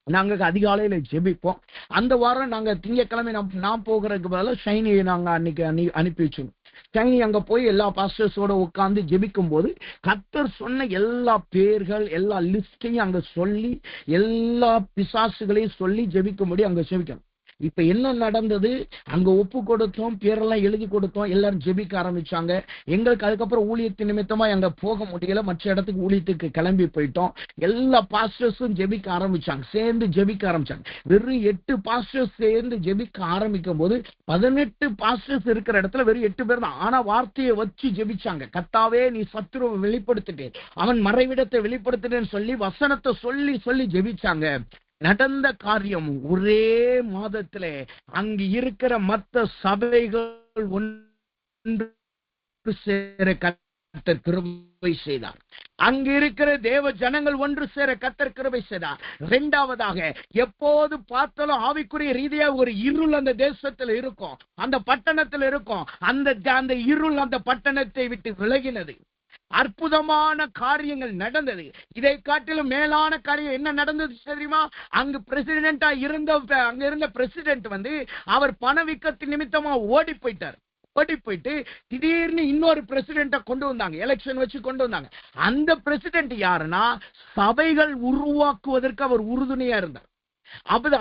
நாங்க அதிகாலையில ஜெபிப்போம். அந்த வாரம் நாங்க திங்கட்கிழமை நான் போகிறதுக்கு பதிலாக ஷைனியை நாங்க அன்னைக்கு அனுப்பி வச்சோம். ஷைனி அங்க போய் எல்லா பாஸ்டர்ஸோட உட்கார்ந்து ஜெபிக்கும் போது கர்த்தர் சொன்ன எல்லா பேர்கள் எல்லா லிஸ்டையும் அங்க சொல்லி எல்லா பிசாசுகளையும் சொல்லி ஜெபிக்கும்படி அங்க ஜெபிக்கணும். இப்ப என்ன நடந்தது, அங்க ஒப்பு கொடுத்தோம், பேரெல்லாம் எழுதி கொடுத்தோம், எல்லாரும் ஜெபிக்க ஆரம்பிச்சாங்க. எங்களுக்கு அதுக்கப்புறம் ஊழியத்தின் நிமித்தமா அங்க போக முடியல, மற்ற இடத்துக்கு ஊழியத்துக்கு கிளம்பி போயிட்டோம். எல்லா பாஸ்டர்ஸும் ஜெபிக்க ஆரம்பிச்சாங்க, சேர்ந்து ஜெபிக்க ஆரம்பிச்சாங்க. வெறும் 8 பாஸ்டர்ஸ் சேர்ந்து ஜெபிக்க ஆரம்பிக்கும் போது 18 பாஸ்டர்ஸ் இருக்கிற இடத்துல வெறும் 8 பேர் தான். ஆனா வார்த்தையை வச்சு ஜெபிச்சாங்க. கர்த்தாவே நீ சத்துருவை வெளிப்படுத்திட்டேன், அவன் மறைவிடத்தை வெளிப்படுத்தினேன்னு சொல்லி வசனத்தை சொல்லி ஜெபிச்சாங்க. நடந்த காரியம் ஒரே மாதத்திலே அங்கு இருக்கிற மற்ற சபைகள் ஒன்று சேர கர்த்தர் கிருபை செய்தார். அங்கு இருக்கிற தேவ ஜனங்கள் ஒன்று சேர கர்த்தர் கிருபை செய்தார். 2வதாக, எப்போது பார்த்தாலும் ஆவிக்குரிய ரீதியா ஒரு இருள் அந்த தேசத்துல இருக்கும், அந்த பட்டணத்துல இருக்கும். அந்த இருள் அந்த பட்டணத்தை விட்டு விலகினது. அற்புதமான காரியங்கள் நடந்தது. இதை காட்டிலும் மேலான காரியம் என்ன நடந்தது தெரியுமா? அங்கு பிரசிடென்டா அங்க இருந்த பிரசிடென்ட் வந்து அவர் பணவீக்கத்தின் நிமித்தமா ஓடி போயிட்டு திடீர்னு இன்னொரு பிரசிடென்ட கொண்டு வந்தாங்க, எலெக்ஷன் வச்சு கொண்டு வந்தாங்க. அந்த பிரசிடென்ட் யாருன்னா, சபைகள் உருவாக்குவதற்கு அவர் உறுதுணையா இருந்தார்.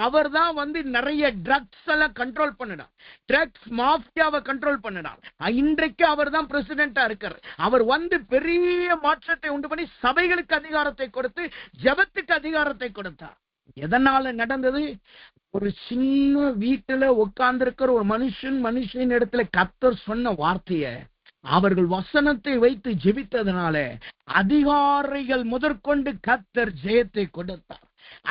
அவர் தான் வந்து நிறைய ட்ரக்ஸ் எல்லாம் கண்ட்ரோல் பண்ணினார், ட்ரக்ஸ் மாஃபியாவை கண்ட்ரோல் பண்ணினார். இன்றைக்கு அவர் தான் பிரசிடென்டா இருக்கார். அவர் வந்து பெரிய மாற்றத்தை உண்டு பண்ணி சபைகளுக்கு அதிகாரத்தை கொடுத்து ஜெபத்துக்கு அதிகாரத்தை கொடுத்தார். எதனால நடந்தது? ஒரு சின்ன வீட்டுல உட்கார்ந்து இருக்கிற ஒரு மனுஷன் இடத்துல கர்த்தர் சொன்ன வார்த்தைய அவர்கள் வசனத்தை வைத்து ஜெபித்ததனால அதிகாரிகள் முதற்கொண்டு கர்த்தர் ஜெயத்தை கொடுத்தார்.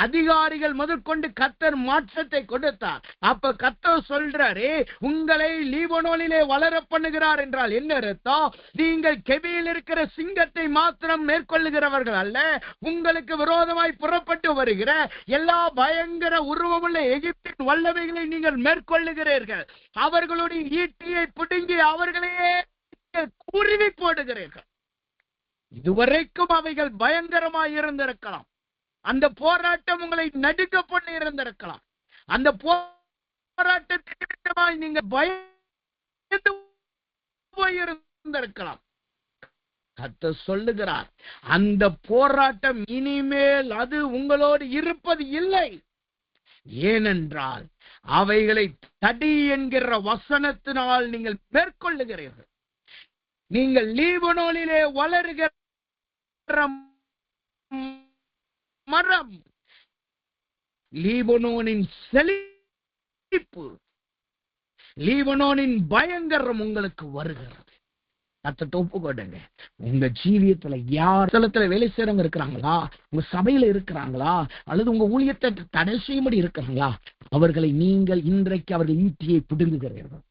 அதிகாரிகள் முதற்கொண்டு கர்த்தர் மாற்றத்தை கொடுத்தார். அப்ப கர்த்தர் சொல்றாரு, உங்களை லீபனோனிலே வளர பண்ணுகிறார் என்றால் என்ன அர்த்தம்? நீங்கள் கெபியில் இருக்கிற சிங்கத்தை மாத்திரம் மேற்கொள்ளுகிறவர்கள் அல்ல, உங்களுக்கு விரோதமாய் புறப்பட்டு வருகிற எல்லா பயங்கர உருவமுள்ள எகிப்தின் வல்லமைகளை நீங்கள் மேற்கொள்ளுகிறீர்கள். அவர்களுடைய ஈட்டியை பிடுங்கி அவர்களையே குருவி போடுகிறீர்கள். இதுவரைக்கும் அவைகள் பயங்கரமாய் இருந்திருக்கலாம். அந்த போராட்டம் உங்களை நடுக்க பண்ணி இருந்திருக்கலாம். அந்த போராட்டத்திற்காய் நீங்க பயந்து போயிருந்திருக்கலாம். கர்த்தர் சொல்லுகிறார், அந்த போராட்டம் இனிமேல் அது உங்களோடு இருப்பது இல்லை. ஏனென்றால் அவைகளை தடி என்கிற வசனத்தினால் நீங்கள் மேற்கொள்ளுகிறீர்கள். நீங்கள் லீபனோனிலே வளருகிற மரம், லீபனோனின் செழிப்பு, லீபனோனின் பயங்கரம் உங்களுக்கு வருகிறது. கர்த்தர் ஒப்புக்கொடுங்க. உங்க ஜீவியத்துல யார் தளத்துல வேலை செய்யறவங்க இருக்கிறாங்களா, உங்க சபையில இருக்கிறாங்களா, அல்லது உங்க ஊழியத்தை தடை செய்யும்படி இருக்கிறாங்களா, அவர்களை நீங்கள் இன்றைக்கு அவர்கள் ஈட்டியை பிடுங்குகிறீர்கள்.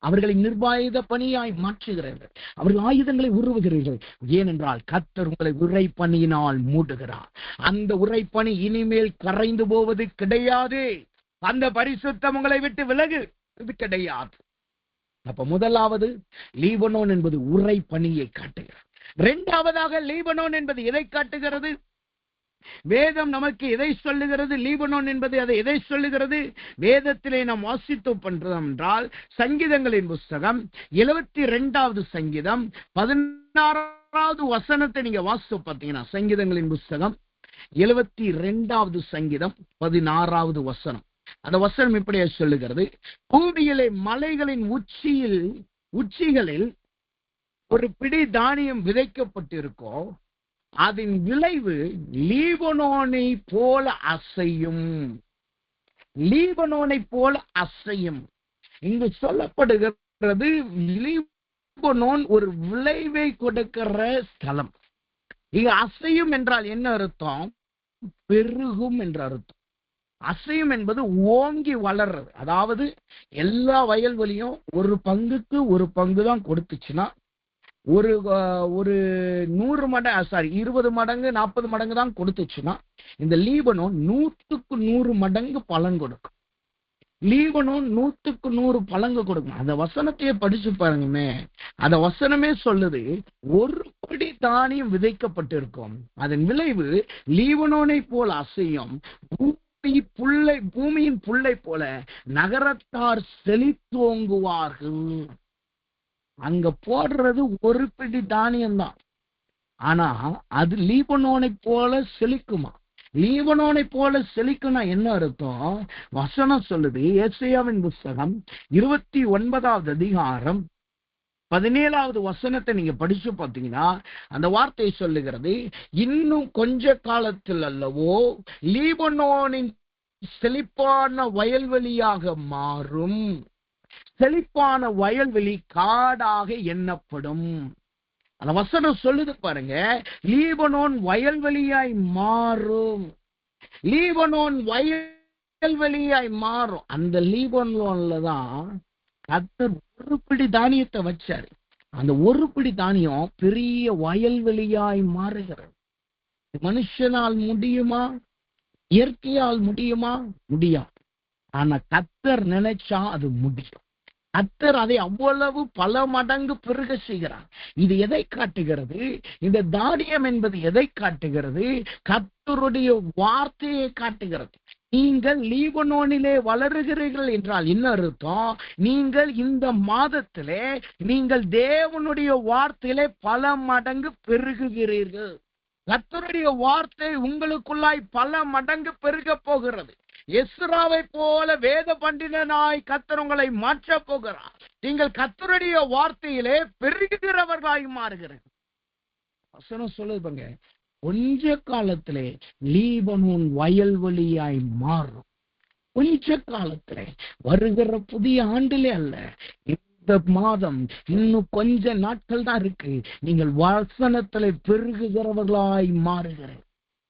அவர்களை நிர்வாயுத பணியாய் மாற்றுகிறீர்கள். அவர்கள் ஆயுதங்களை உருவுகிறீர்கள். ஏனென்றால் கர்த்தர் உங்களை உறைபனியினால் மூடுகிறார். அந்த உறைபனி இனிமேல் கரைந்து போவது கிடையாது. அந்த பரிசுத்தம் உங்களை விட்டு விலகுவது கிடையாது. அப்ப முதலாவது லீபனோன் என்பது உறைபனியை காட்டுகிறது. இரண்டாவதாக லீபனோன் என்பது எதை காட்டுகிறது? வேதம் நமக்கு எதை சொல்லுகிறது? லீபனோன் என்பது அதை எதை சொல்லுகிறது? வேதத்திலே நாம் வாசித்து பண்றோம் என்றால் சங்கீதங்களின் புஸ்தகம் 72வது சங்கீதம் 16வது வசனத்தை நீங்க வாசித்து பார்த்தீங்கன்னா, சங்கீதங்களின் புஸ்தகம் 72வது சங்கீதம் 16வது வசனம், அந்த வசனம் இப்படியே சொல்லுகிறது, பூமியிலே மலைகளின் உச்சிகளில் ஒரு பிடி தானியம் விதைக்கப்பட்டிருக்கோம், அதன் விளைவு லீபனோனை போல அசையும். லீபனோனை போல அசையும். இங்கு சொல்லப்படுகிறது லீபனோன் ஒரு விளைவை கொடுக்கிற ஸ்தலம். இங்க அசையும் என்றால் என்ன அர்த்தம்? பெருகும் என்ற அர்த்தம். அசையும் என்பது ஓங்கி வளர்றது. அதாவது எல்லா வயல்வெளியும் ஒரு பங்குக்கு ஒரு பங்கு தான் கொடுத்துச்சுன்னா, ஒரு 100 மடங்கு 20 மடங்கு 40 மடங்கு தான் கொடுத்துச்சுன்னா, இந்த லீபனோன் 100க்கு 100 மடங்கு பலன் கொடுக்கும். லீபனோன் 100க்கு 100 பலங்கு கொடுக்கும். அந்த வசனத்தையே படிச்சு பாருங்கமே. அந்த வசனமே சொல்லுது, ஒரு படி தானியம் விதைக்கப்பட்டிருக்கும், அதன் விளைவு லீபனோனை போல அசையும், பூமியின் புல்லை போல நகரத்தார் செழித்தோங்குவார்கள். அங்க போடுறது ஒரு பிடி தானியம் தான், ஆனா அது லீபனோனை போல செழிக்குமா? லீபனோனை போல செழிக்கும்னா என்ன அர்த்தம்? வசனம் சொல்லுது, ஏசாயாவின் புஸ்தகம் 29வது அதிகாரம் 17வது வசனத்தை நீங்க படிச்சு பார்த்தீங்கன்னா, அந்த வார்த்தை சொல்லுகிறது, இன்னும் கொஞ்ச காலத்தில் அல்லவோ லீபனோனின் செழிப்பான வயல்வெளியாக மாறும். செழிப்பான வயல்வெளி காடாக எண்ணப்படும். அந்த வசனம் சொல்லுது பாருங்க, லீபனோன் வயல்வெளியாய் மாறும். லீபனோன் வயல்வெளியாய் மாறும். அந்த லீபனோன்ல தான் கர்த்தர் ஒரு பிடி தானியத்தை வச்சாரு. அந்த ஒரு பிடி தானியம் பெரிய வயல்வெளியாய் மாறுகிறது. மனுஷனால் முடியுமா? இயற்கையால் முடியுமா? முடியாது. ஆனா கர்த்தர் நினைச்சா அது முடியும். கர்த்தர் அதை அவ்வளவு பல மடங்கு பெருக செய்கிறார். இது எதை காட்டுகிறது? இந்த தானியம் என்பது எதை காட்டுகிறது? கர்த்தருடைய வார்த்தையை காட்டுகிறது. நீங்கள் லீபனோனிலே வளருகிறீர்கள் என்றால் என்ன அர்த்தம்? நீங்கள் இந்த மாதத்திலே நீங்கள் தேவனுடைய வார்த்தையிலே பல மடங்கு பெருகுகிறீர்கள். கர்த்தருடைய வார்த்தை உங்களுக்குள்ளாய் பல மடங்கு பெருக போகிறது. எஸ்ராவை போல வேத பண்டிதனாய் கர்த்தர் உங்களை மாற்ற போகிறார். நீங்கள் கர்த்தருடைய வார்த்தையிலே பெருகுகிறவர்களாய் மாறுகிறீர்கள். வசனம் சொல்லுங்க, கொஞ்ச காலத்திலே லீபனோன் வயல்வெளியாய் மாறும். கொஞ்ச காலத்திலே, வருகிற புதிய ஆண்டிலே அல்ல, இந்த மாதம் இன்னும் கொஞ்ச நாட்கள் தான் இருக்கு. நீங்கள் வசனத்திலே பெருகுகிறவர்களாய் மாறுகிறீர்கள்.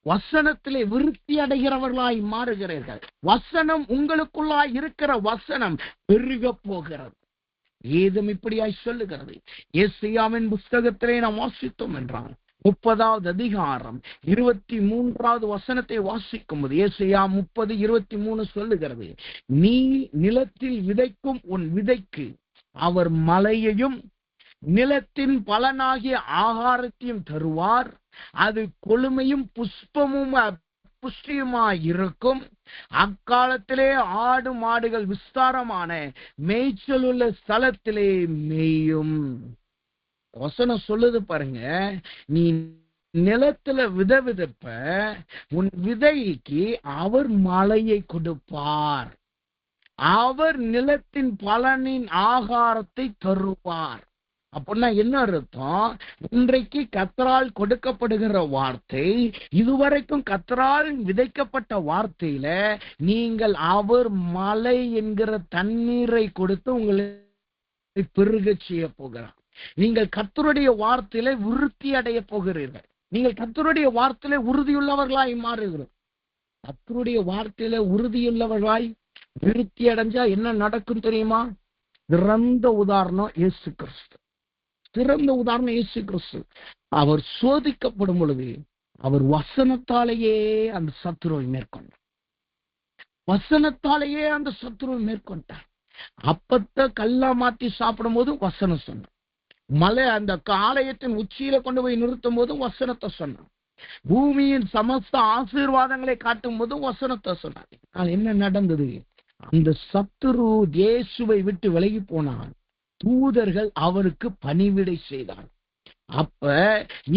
வசனத்திலே விருத்தி அடைகிறவர்களாய் மாறுகிறீர்கள். வசனம் உங்களுக்குள்ளாய் இருக்கிற வசனம் பெருக போகிறது. ஏதும் இப்படியாய் சொல்லுகிறது. ஏசாயாவின் புஸ்தகத்திலே நாம் வாசித்தோம் என்றால் 30வது அதிகாரம் 23வது வசனத்தை வாசிக்கும் போது ஏசாயா 30:23 சொல்லுகிறது, நீ நிலத்தில் விதைக்கும் உன் விதைக்கு அவர் மலையையும் நிலத்தின் பலனாகிய ஆகாரத்தையும் தருவார். அது கொழுமையும் புஷ்பமும் புஷ்டியுமாயிருக்கும். அக்காலத்திலே ஆடு மாடுகள் விஸ்தாரமான மேய்ச்சல் உள்ள ஸ்தலத்திலே மேயும். வசனம் சொல்லுது பாருங்க, நீ நிலத்துல விதைப்ப, உன் விதைக்கு அவர் மழையை கொடுப்பார், அவர் நிலத்தின் பலனின் ஆகாரத்தை தருவார். அப்படின்னா என்ன அர்த்தம்? இன்றைக்கு கர்த்தரால் கொடுக்கப்படுகிற வார்த்தை, இதுவரைக்கும் கர்த்தரால் விதைக்கப்பட்ட வார்த்தையில நீங்கள் அவர் மலை என்கிற தண்ணீரை கொடுத்து உங்களை பெருக செய்ய போகிறார். நீங்கள் கர்த்தருடைய வார்த்தையில விருத்தி அடைய போகிறீர்கள். நீங்கள் கர்த்தருடைய வார்த்தையில உறுதியுள்ளவர்களாய் மாறுகிறோம். கர்த்தருடைய வார்த்தையில உறுதியுள்ளவர்களாய் விருத்தி அடைஞ்சா என்ன நடக்கும் தெரியுமா? சிறந்த உதாரணம் இயேசு கிறிஸ்து. சிறந்த உதாரணம் இயேசு கிறிஸ்து. அவர் சோதிக்கப்படும் பொழுது அவர் வசனத்தாலேயே அந்த சத்துருவை மேற்கொண்டார். வசனத்தாலேயே அந்த சத்துருவை மேற்கொண்டார். அப்பத்தை கல்லா மாத்தி சாப்பிடும் போது வசனம் சொன்னார். மலை அந்த ஆலயத்தின் உச்சியில கொண்டு போய் நிறுத்தும் போதும் வசனத்தை சொன்னார். பூமியின் சமஸ்த ஆசீர்வாதங்களை காட்டும் போதும் வசனத்தை சொன்னார். என்ன நடந்தது? அந்த சத்துரு இயேசுவை விட்டு விலகி போனான். தூதர்கள் அவருக்கு பணிவிடை செய்தார். அப்ப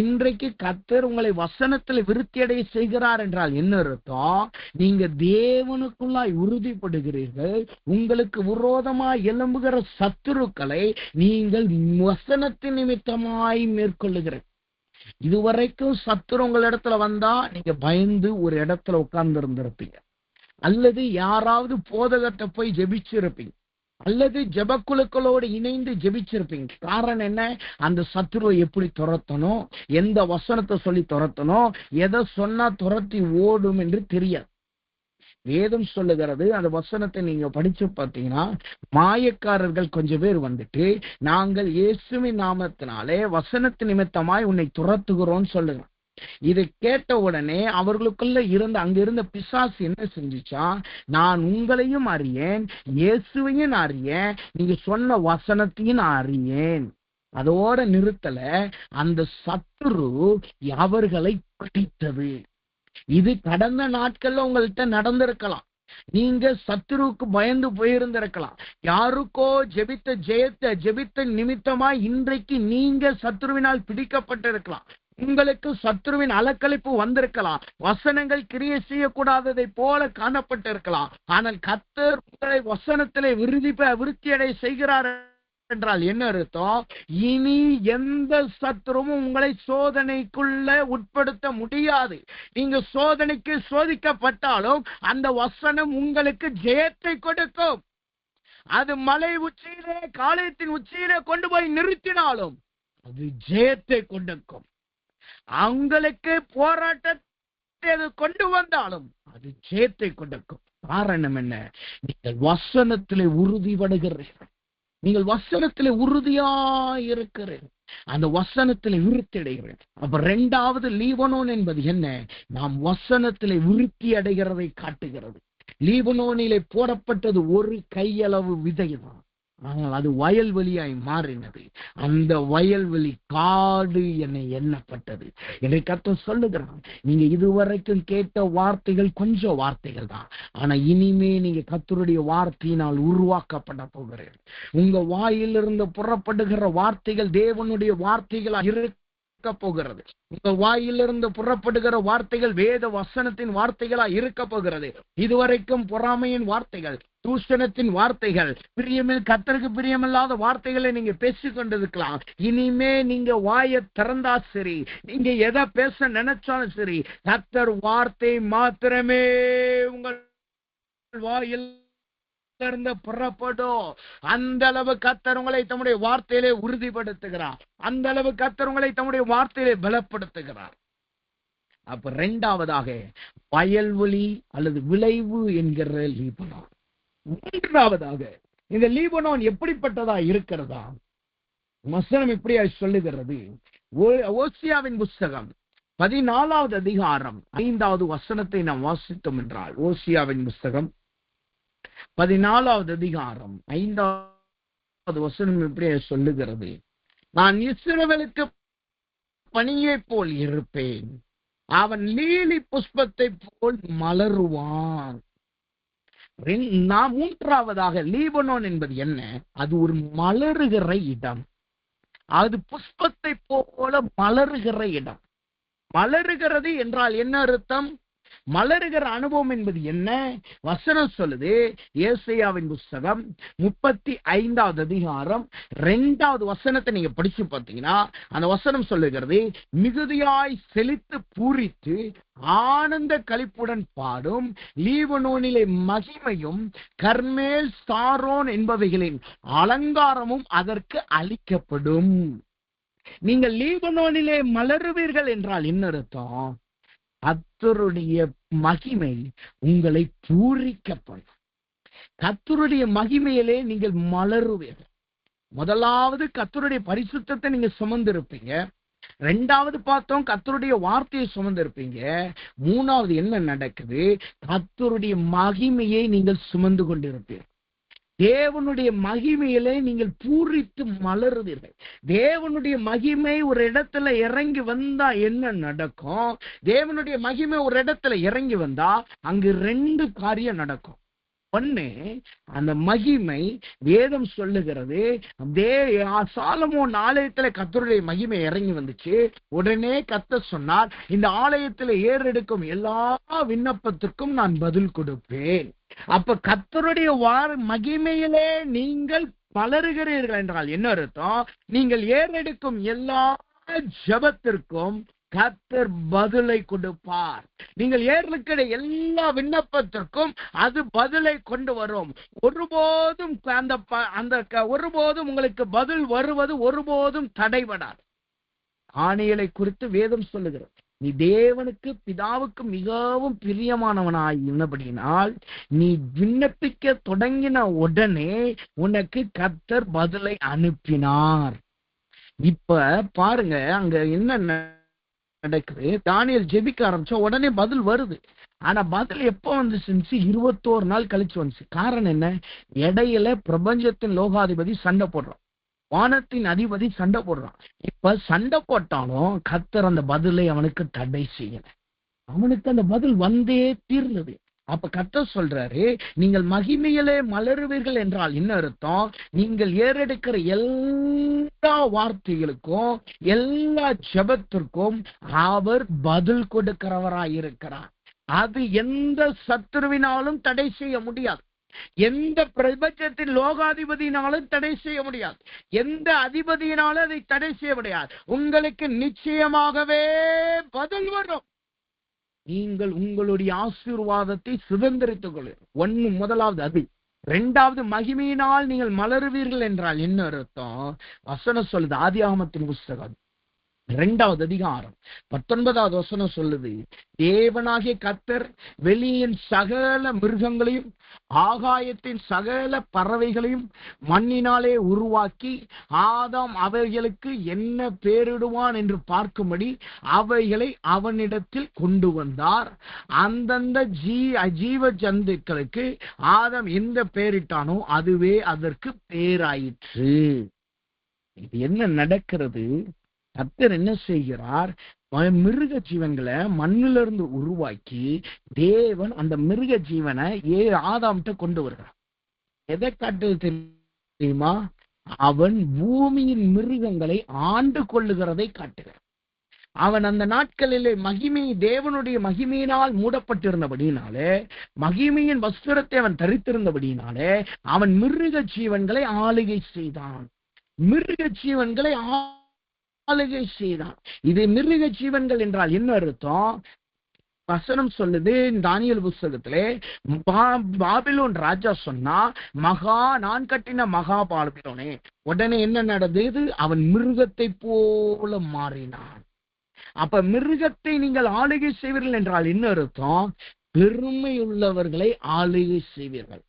இன்றைக்கு கர்த்தர் உங்களை வசனத்துல விருத்தி அடைய செய்கிறார் என்றால் என்ன அர்த்தம்? நீங்க தேவனுக்குள்ளாய் உறுதிப்படுகிறீர்கள். உங்களுக்கு விரோதமாய் எழும்புகிற சத்துருக்களை நீங்கள் வசனத்தின் நிமித்தமாய் மேற்கொள்ளுகிறீர்கள். இதுவரைக்கும் சத்துரு உங்கள் இடத்துல வந்தா நீங்க பயந்து ஒரு இடத்துல உட்கார்ந்து இருந்திருப்பீங்க, அல்லது யாராவது போதகத்தை போய் ஜெபிச்சிருப்பீங்க, அல்லது ஜெபக்குழுக்களோடு இணைந்து ஜெபிச்சிருப்பீங்க. காரணம் என்ன? அந்த சத்துருவை எப்படி துரத்தணும், எந்த வசனத்தை சொல்லி துரத்தணும், எதை சொன்னா துரத்தி ஓடும் என்று தெரியாது. வேதம் சொல்லுகிறது, அந்த வசனத்தை நீங்க படிச்சு பார்த்தீங்கன்னா, மாயக்காரர்கள் கொஞ்சம் பேர் வந்துட்டு, நாங்கள் இயேசுவின் நாமத்தினாலே வசனத்து நிமித்தமாய் உன்னை துரத்துகிறோம் சொல்லுங்க. இதை கேட்ட உடனே அவர்களுக்குள்ள இருந்த அங்க இருந்த பிசாசு என்ன செஞ்சுச்சா, நான் உங்களையும் அறியேன், இயேசுவையும் அறியேன், நீங்க சொன்ன வசனத்தையும் நான் அறியேன். அதோட நிறுத்தல, அந்த சத்துரு அவர்களை பிடித்தது. இது கடந்த நாட்கள்ல உங்கள்கிட்ட நடந்திருக்கலாம். நீங்க சத்துருவுக்கு பயந்து போயிருந்திருக்கலாம். யாருக்கோ ஜெபித்த நிமித்தமாய் இன்றைக்கு நீங்க சத்துருவினால் பிடிக்கப்பட்டிருக்கலாம். உங்களுக்கு சத்துருவின் அலக்களிப்பு வந்திருக்கலாம். வசனங்கள் கிரியை செய்யக்கூடாததை போல காணப்பட்டிருக்கலாம். ஆனால் கர்த்தர் உங்களை வசனத்திலே விருத்தியடை செய்கிறார் என்றால் என்ன அர்த்தம்? இனி எந்த சத்துருவும் உங்களை சோதனைக்குள்ள உட்படுத்த முடியாது. நீங்க சோதனைக்கு சோதிக்கப்பட்டாலும் அந்த வசனம் உங்களுக்கு ஜெயத்தை கொடுக்கும். அது மலை உச்சியிலே காலத்தின் உச்சியிலே கொண்டு போய் நிறுத்தினாலும் அது ஜெயத்தை கொடுக்கும். அவங்களுக்கு போராட்டத்தை கொண்டு வந்தாலும் அது ஜெயத்தை கொடுக்கும். காரணம் என்ன? நீங்கள் வசனத்திலே உறுதிப்படுகிறீர்கள். நீங்கள் வசனத்திலே உறுதியாயிருக்கிறீர்கள். அந்த வசனத்திலே விருத்தி அடைகிறீர்கள். அப்ப 2வது லீபனோன் என்பது என்ன? நாம் வசனத்திலே விருத்தி அடைகிறதை காட்டுகிறது. லீபனோனிலே போடப்பட்டது ஒரு கையளவு விதைதான், ஆனால் அது வயல்வெளியாய் மாறினது. அந்த வயல்வெளி காடு என எண்ணப்பட்டது. என்னை கர்த்தர் சொல்லுகிறான், நீங்க இதுவரைக்கும் கேட்ட வார்த்தைகள் கொஞ்சம் வார்த்தைகள் தான், ஆனா இனிமே நீங்க கர்த்தருடைய வார்த்தையினால் உருவாக்கப்பட போகிறீர்கள். உங்க வாயிலிருந்து புறப்படுகிற வார்த்தைகள் தேவனுடைய வார்த்தைகளா இருக்க போகிறது. உங்க வாயிலிருந்து புறப்படுகிற வார்த்தைகள் வேத வசனத்தின் வார்த்தைகளா இருக்க போகிறது. இதுவரைக்கும் பொறாமையின் வார்த்தைகள், தூஷணத்தின் வார்த்தைகள், கர்த்தருக்கு பிரியமில்லாத வார்த்தைகளை நீங்க பேசிக் கொண்டிருக்கலாம். இனிமே நீங்க வாயை திறந்தா சரி, நீங்க எதை பேச நினைச்சாலும் சரி, கர்த்தர் வார்த்தை மாத்திரமே உங்கள் வாயில் புறப்படும். அந்த அளவு கர்த்தர் உங்களை தம்முடைய வார்த்தையிலே உறுதிப்படுத்துகிறார். அந்த அளவு கர்த்தர் உங்களை தம்முடைய வார்த்தையிலே பலப்படுத்துகிறார். அப்ப இரண்டாவதாக வயல்வெளி அல்லது விளைவு என்கிற லீபனோன். மூன்றாவதாக இந்த லீபனோன் எப்படிப்பட்டதா இருக்கிறதா? வசனம் இப்படியா சொல்லுகிறது. ஓசியாவின் புஸ்தகம் 14வது அதிகாரம் 5வது வசனத்தை நாம் வாசித்தோம் என்றால், ஓசியாவின் புஸ்தகம் 14வது அதிகாரம் 5வது வசனம் இப்படியா சொல்லுகிறது. நான் இஸ்ரவேலுக்கு பனியை போல் இருப்பேன், அவன் லீலி புஷ்பத்தை போல் மலருவான். மூன்றாவதாக லீபனோன் என்பது என்ன? அது ஒரு மலருகிற இடம். அது புஷ்பத்தை போல மலருகிற இடம். மலருகிறது என்றால் என்ன அர்த்தம்? மலருகிற அனுபவம் என்பது என்ன? வசனம் சொல்லுது, ஏசாயாவின் புஸ்தகம் 35வது அதிகாரம் 2வது வசனத்தை நீங்க படிச்சு பார்த்தீங்கன்னா, அந்த வசனம் சொல்லுகிறது, மிகுதியாய் செழித்து பூரித்து ஆனந்த களிப்புடன் பாடும் லீபனோனிலே மகிமையும் கர்மேல் சாரோன் என்பவைகளின் அலங்காரமும் அதற்கு அளிக்கப்படும். நீங்கள் லீபனோனிலே மலருவீர்கள் என்றால் என்ன அர்த்தம்? கர்த்தருடைய மகிமை உங்களை பூரிக்கப்படும். கர்த்தருடைய மகிமையிலே நீங்கள் மலருவீர்கள். முதலாவது கர்த்தருடைய பரிசுத்தத்தை நீங்க சுமந்திருப்பீங்க. இரண்டாவது பார்த்தோம், கர்த்தருடைய வார்த்தையை சுமந்திருப்பீங்க. மூணாவது என்ன நடக்குது? கர்த்தருடைய மகிமையை நீங்கள் சுமந்து கொண்டிருப்பீர்கள். தேவனுடைய மகிமையிலே நீங்கள் பூரித்து மலருவீர்கள். தேவனுடைய மகிமை ஒரு இடத்துல இறங்கி வந்தா என்ன நடக்கும்? தேவனுடைய மகிமை ஒரு இடத்துல இறங்கி வந்தா அங்கு 2 காரியம் நடக்கும். ஒண்ணு, அந்த மகிமை வேதம் சொல்லுகிறது, சாலமோன் ஆலயத்துல கர்த்தருடைய மகிமை இறங்கி வந்துச்சு. உடனே கர்த்தர் சொன்னார், இந்த ஆலயத்துல ஏறெடுக்கும் எல்லா விண்ணப்பத்திற்கும் நான் பதில் கொடுப்பேன். அப்ப கர்த்தருடைய மகிமையிலே நீங்கள் மலருகிறீர்கள் என்றால் என்ன அர்த்தம்? நீங்கள் ஏறெடுக்கும் எல்லா ஜெபத்திற்கும் கர்த்தர் பதிலை கொடுப்பார். நீங்கள் ஏறெடுக்கிற எல்லா விண்ணப்பத்திற்கும் அது பதிலை கொண்டு வரும். ஒருபோதும் ஒருபோதும் உங்களுக்கு பதில் வருவது ஒருபோதும் தடைபடாது. தானியேலை குறித்து வேதம் சொல்லுகிறது, நீ தேவனுக்கு பிதாவுக்கு மிகவும் பிரியமானவனாய் இருந்தபடியினால் நீ விண்ணப்பிக்க தொடங்கின உடனே உனக்கு கர்த்தர் பதிலை அனுப்பினார். இப்ப பாருங்க, அங்க என்ன நடக்குது? தானியேல் ஜெபிக்க ஆரம்பிச்சா உடனே பதில் வருது. ஆனா பதில் எப்ப வந்துச்சு? 21 நாள் கழிச்சு வந்துச்சு. காரணம் என்ன? இடையில பிரபஞ்சத்தின் லோகாதிபதி சண்டை போடுறான், வானத்தின் அதிபதி சண்டை போடுறான். இப்ப சண்டை போட்டாலும் கர்த்தர் அந்த பதிலை அவனுக்கு தடை செய்யல. அவனுக்கு அந்த பதில் வந்தே தீர்ந்தது. அப்ப கர்த்தர் சொல்றாரு, நீங்கள் மகிமையிலே மலருவீர்கள் என்றால் என்ன அர்த்தம்? நீங்கள் ஏறெடுக்கிற எல்லா வார்த்தைகளுக்கும் எல்லா ஜெபத்திற்கும் அவர் பதில் கொடுக்கிறவராயிருக்கிறார். அது எந்த சத்துருவினாலும் தடை செய்ய முடியாது. எந்த பிரபஞ்சத்தின் லோகாதிபதியினாலும் தடை செய்ய முடியாது. எந்த அதிபதியினாலும் அதை தடை செய்ய முடியாது. உங்களுக்கு நிச்சயமாகவே பதில் வரும். நீங்கள் உங்களுடைய ஆசீர்வாதத்தை சுதந்திரித்துக் கொள்ளுங்கள். முதலாவது அது. இரண்டாவது, மகிமையினால் நீங்கள் மலருவீர்கள் என்றால் என்ன அர்த்தம்? வசனம் சொல்லுது, ஆதியாகமத்தின் புஸ்தகம் 2வது அதிகாரம் 19வது வசனம் சொல்லுது, தேவனாகிய கர்த்தர் வெளியின் சகல மிருகங்களையும் ஆகாயத்தின் சகல பறவைகளையும் மண்ணினாலே உருவாக்கி ஆதாம் அவைகளுக்கு என்ன பேரிடுவான் என்று பார்க்கும்படி அவைகளை அவனிடத்தில் கொண்டு வந்தார். அந்தந்த ஜீவ ஜந்துக்களுக்கு ஆதாம் எந்த பேரிட்டானோ அதுவே அதற்கு பேராயிற்று. இது என்ன நடக்கிறது? கர்த்தர் என்ன செய்கிறார்? மிருக ஜீவன்களை மண்ணிலிருந்து உருவாக்கி தேவன் அந்த மிருக ஜீவனை ஆதாம்கிட்ட கொண்டு வருகிறார். எதை காட்டுது தெரியுமா? அவன் பூமியின் மிருகங்களை ஆண்டு கொள்ளுகிறதை காட்டுகிறார். அவன் அந்த நாட்களிலே மகிமை, தேவனுடைய மகிமையினால் மூடப்பட்டிருந்தபடினாலே, மகிமையின் வஸ்திரத்தை அவன் தரித்திருந்தபடினாலே அவன் மிருக ஜீவன்களை ஆளுகை செய்தான். மிருக ஜீவன்களை ஆளுகை செய்தான். இது மிருக ஜீவன்கள் என்றால் என்ன அர்த்தம்? வசனம் சொல்லுது தானியேல் புஸ்தகத்திலே, பாபிலோன் ராஜா சொன்னா, நான் கட்டின மகா பாபிலோனே. உடனே என்ன நடந்தது? அவன் மிருகத்தை போல மாறினான். அப்ப மிருகத்தை நீங்கள் ஆளுகை செய்வீர்கள் என்றால் என்ன அர்த்தம்? பெருமை உள்ளவர்களை ஆளுகை செய்வீர்கள்,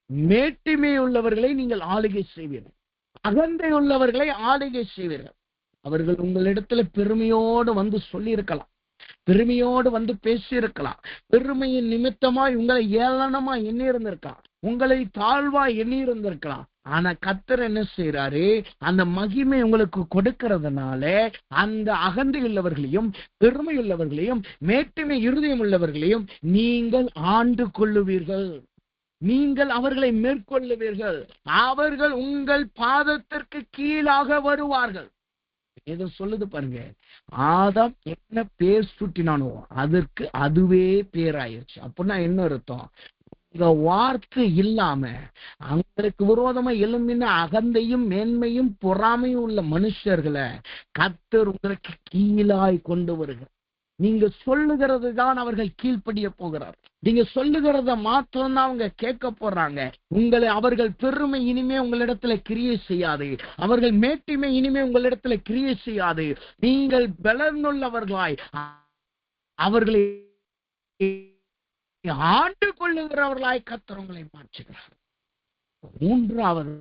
மேட்டிமை உள்ளவர்களை நீங்கள் ஆளுகை செய்வீர்கள், அகந்தை உள்ளவர்களை ஆளுகை செய்வீர்கள். அவர்கள் உங்களிடத்துல பெருமையோடு வந்து சொல்லி இருக்கலாம், பெருமையோடு வந்து பேசி இருக்கலாம், பெருமையின் நிமித்தமாய் உங்களை ஏளனமா எண்ணி இருந்திருக்கலாம், உங்களை தாழ்வா எண்ணி இருந்திருக்கலாம். ஆனா கர்த்தர் என்ன செய்யறாரு? அந்த மகிமை உங்களுக்கு கொடுக்கிறதுனால அந்த அகந்தை உள்ளவர்களையும் பெருமை உள்ளவர்களையும் மேட்டுமை இருதயம் உள்ளவர்களையும் நீங்கள் ஆண்டு கொள்ளுவீர்கள், நீங்கள் அவர்களை மேற்கொள்ளுவீர்கள். அவர்கள் உங்கள் பாதத்திற்கு கீழாக வருவார்கள். ஏதோ சொல்லுது பாருங்க, ஆதாம் என்ன பேர் சுட்டினானோ அதற்கு அதுவே பேராயிருச்சு. அப்படின்னா என்ன அர்த்தம்? இந்த வார்த்தை இல்லாம அவங்களுக்கு விரோதமா எழும்பின அகந்தையும் மேன்மையும் பொறாமையும் உள்ள மனுஷர்களை கர்த்தர் உங்களுக்கு கீழாய் கொண்டு வருகிறார். நீங்க சொல்லுகிறது தான் அவர்கள் கீழ்ப்படிய போகிறார். நீங்க சொல்லுகிறத மாத்திரம் தான் அவங்க கேட்க போறாங்க. உங்களை அவர்கள் பெருமை இனிமே உங்களிடத்துல கிரியை செய்யாது, அவர்கள் மேட்டிமை இனிமே உங்களிடத்துல கிரியை செய்யாது. நீங்கள் பலனுள்ளவர்களாய் அவர்களை ஆண்டு கொள்ளுகிறவர்களாய் கர்த்தர் உங்களை மாற்றுகிறார். மூன்றாவது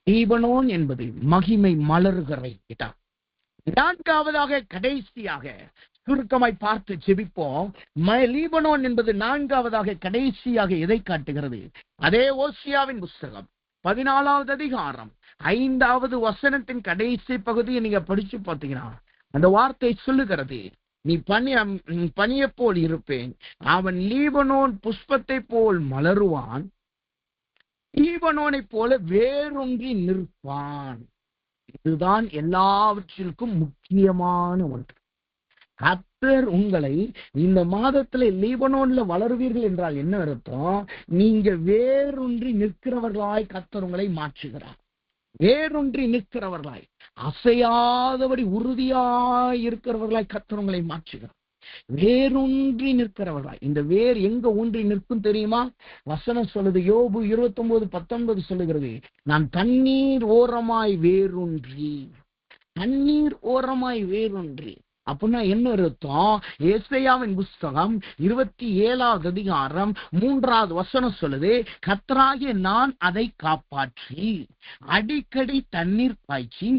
லீபனோன் என்பது மகிமை மலர்கிற இடம். நான்காவதாக கடைசியாக சுருக்கமாய் பார்த்து ஜெபிப்போம். லீபனோன் என்பது நான்காவதாக கடைசியாக எதை காட்டுகிறது? அதே ஓசியாவின் புஸ்தகம் 14வது அதிகாரம் 5வது வசனத்தின் கடைசி பகுதியை நீங்க படிச்சு பார்த்தீங்கன்னா அந்த வார்த்தை சொல்லுகிறது, நீ பனியை போல் இருப்பேன், அவன் லீபனோன் புஷ்பத்தை போல் மலருவான், லீபனோனை போல வேரொன்றி நிற்பான். இதுதான் எல்லாவற்றிற்கும் முக்கியமான ஒன்று. கர்த்தர் உங்களை இந்த மாதத்துல லீபனோன்ல வளருவீர்கள் என்றால் என்ன அர்த்தம்? நீங்க வேரொன்றி நிற்கிறவர்களாய் கர்த்தர் உங்களை மாற்றுகிறார். வேரொன்றி நிற்கிறவர்களாய், அசையாதபடி உறுதியாய் இருக்கிறவர்களாய் கர்த்தர் உங்களை மாற்றுகிறார். வேரூன்றி நிற்கிறவர்களாய். இந்த வேர் எங்க ஊன்றி நிற்கும் தெரியுமா? வசனம் சொல்லுது, யோபு 29:19 சொல்லுகிறது, நான் தண்ணீர் ஓரமாய் வேரூன்றி, தண்ணீர் ஓரமாய் வேரூன்றி. அப்படின்னா என்ன அர்த்தம்? ஏசாயாவின் புஸ்தகம் 27வது அதிகாரம் 3வது வசனம் சொல்லுது, கர்த்தராகிய நான் அதை காப்பாற்றி அடிக்கடி தண்ணீர் பாய்ச்சி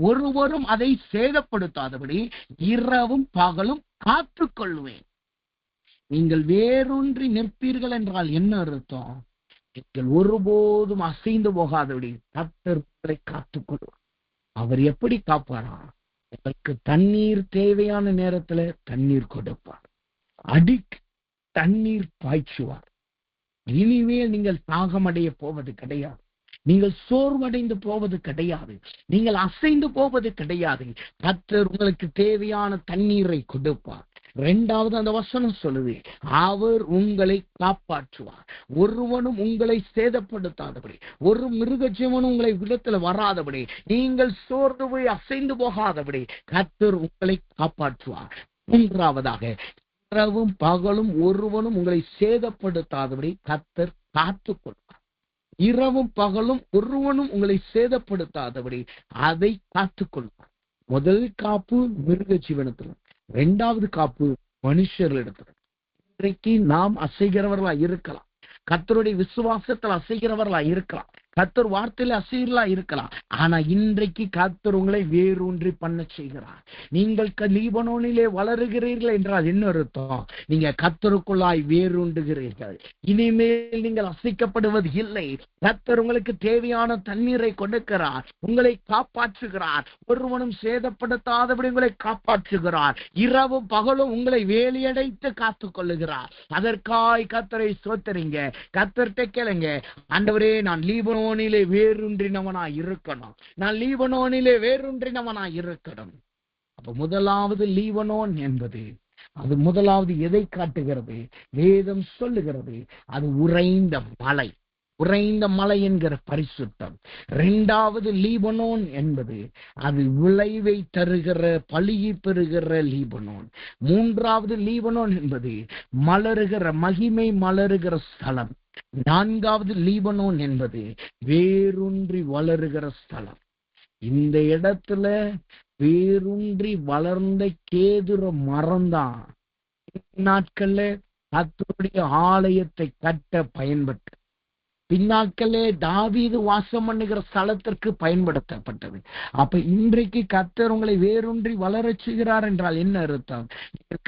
ஒருவரும் அதை சேதப்படுத்தாதபடி இரவும் பகலும் காத்துக் கொள்வேன். நீங்கள் வேரூன்றி நிற்பீர்கள் என்றால் என்ன அர்த்தம்? நீங்கள் ஒருபோதும் அசைந்து போகாதபடி கர்த்தரை காத்துக் கொள்வார். அவர் எப்படி காப்பாரா? உங்களுக்கு தண்ணீர் தேவையான நேரத்துல தண்ணீர் கொடுப்பார், தண்ணீர் பாய்ச்சுவார். இனிமேல் நீங்கள் தாகமடைய போவது கிடையாது, நீங்கள் சோர்வடைந்து போவது கிடையாது, நீங்கள் அசைந்து போவது கிடையாது. கர்த்தர் உங்களுக்கு தேவையான தண்ணீரை கொடுப்பார். இரண்டாவது அந்த வசனம் சொல்லுது, அவர் உங்களை காப்பாற்றுவார், ஒருவனும் உங்களை சேதப்படுத்தாதபடி, ஒரு மிருக ஜீவனும் உங்களை விடத்துல வராதபடி, நீங்கள் சோர்ந்து போய் அசைந்து போகாதபடி கர்த்தர் உங்களை காப்பாற்றுவார். மூன்றாவதாக, இரவும் பகலும் ஒருவனும் உங்களை சேதப்படுத்தாதபடி கர்த்தர் காத்துக் கொள்வார். இரவும் பகலும் ஒருவனும் உங்களை சேதப்படுத்தாதபடி அதை காத்துக் கொள்வார். முதல் காப்பு மிருக ஜீவனத்திலும், இரண்டாவது காப்பு மனுஷர்களிடத்தில். இன்றைக்கு நாம் அசைகிறவர்களா இருக்கலாம், கர்த்தருடைய விசுவாசத்தில் அசைகிறவர்களா இருக்கலாம், கர்த்தர் வார்த்தையில அசைகிறா இருக்கலாம். ஆனா இன்றைக்கு கர்த்தர் உங்களை வேரூன்றி பண்ண செய்கிறார். நீங்கள் லீபனோனிலே வளருகிறீர்கள் என்றால் என்ன அர்த்தம்? நீங்க கர்த்தருக்குள்ளாய் வேரூண்டுகிறீர்கள். இனிமேல் நீங்கள் அசைக்கப்படுவது இல்லை. கர்த்தர் உங்களுக்கு தேவையான தண்ணீரை கொடுக்கிறார், உங்களை காப்பாற்றுகிறார், ஒருவனும் சேதப்படுத்தாதபடி உங்களை காப்பாற்றுகிறார். இரவும் பகலும் உங்களை வேலியடைத்து காத்துக் கொள்ளுகிறார். அதற்காய் கர்த்தரை ஸ்தோத்திரிங்க, கர்த்தர்ட்ட கேளுங்க, ஆண்டவரே நான் லீபனோனிலே வேரூன்றினவனா இருக்கணும், நான் லீபனோனிலே வேரூன்றினவனா இருக்கணும். அப்ப முதலாவது லீபனோன் என்பது, அது முதலாவது எதை காட்டுகிறது? வேதம் சொல்லுகிறது, அது உறைந்த மலை, உறைந்த மலை என்கிற பரிசுத்தம். இரண்டாவது லீபனோன் என்பது அது விளைவை தருகிற பலியை பெறுகிற லீபனோன். மூன்றாவது லீபனோன் என்பது மலருகிற மகிமை மலருகிற ஸ்தலம். நான்காவது லீபனோன் என்பது வேரூன்றி வளருகிற ஸ்தலம். இந்த இடத்துல வேரூன்றி வளர்ந்த கேதுர மரம்தான் நாட்கள்ல கர்த்தருடைய ஆலயத்தை கட்ட பயன்பட்டு பின்னாட்களே தாவீது வாசம் பண்ணுகிற ஸ்தலத்திற்கு பயன்படுத்தப்பட்டது. அப்ப இன்றைக்கு கர்த்தர் உங்களை வேரூன்றி வளரச் செய்கிறார் என்றால் என்ன அர்த்தம்?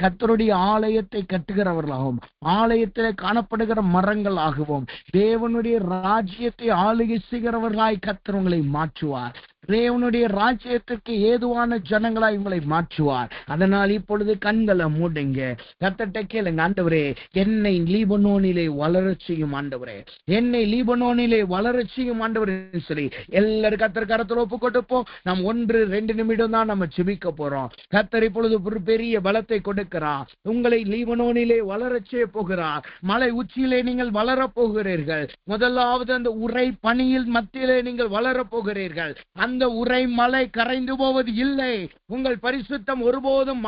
கர்த்தருடைய ஆலயத்தை கட்டுகிறவர்களாகவும் ஆலயத்திலே காணப்படுகிற மரங்களாகவும் தேவனுடைய ராஜ்யத்தை ஆளுகை செய்கிறவர்களாய் கர்த்தர் உங்களை மாற்றுவார். தேவனுடைய ராஜ்யத்திற்கு ஏதுவான ஜனங்களாய் உங்களை மாற்றுவார். அதனால் இப்பொழுது கண்களை மூடுங்க, கர்த்தர்ட்ட கேளுங்க, ஆண்டவரே என்னை லீபனோனிலே வளரச் செய்யும் ஆண்டவரே, என்னை லீபனோனிலே வளரச் செய்யும் ஆண்டவரே சரி. எல்லாரும் கர்த்தர் கரத்தில் ஒப்பு கொடுப்போம். நாம் 1-2 நிமிடம் தான் நம்ம ஜெபிக்க போறோம். கர்த்தர் இப்பொழுது ஒரு பெரிய பலத்தை கொடுக்கிறார். உங்களை லீபனோனிலே வளரச் செய்ய போகிறார். மலை உச்சியிலே நீங்கள் வளரப் போகிறீர்கள். முதலாவது அந்த உரை பனியில் மத்தியிலே நீங்கள் வளரப் போகிறீர்கள். அந்த உரை மலை கரைந்து போவது இல்லை. உங்கள் பரிசுத்தம் ஒருபோதும்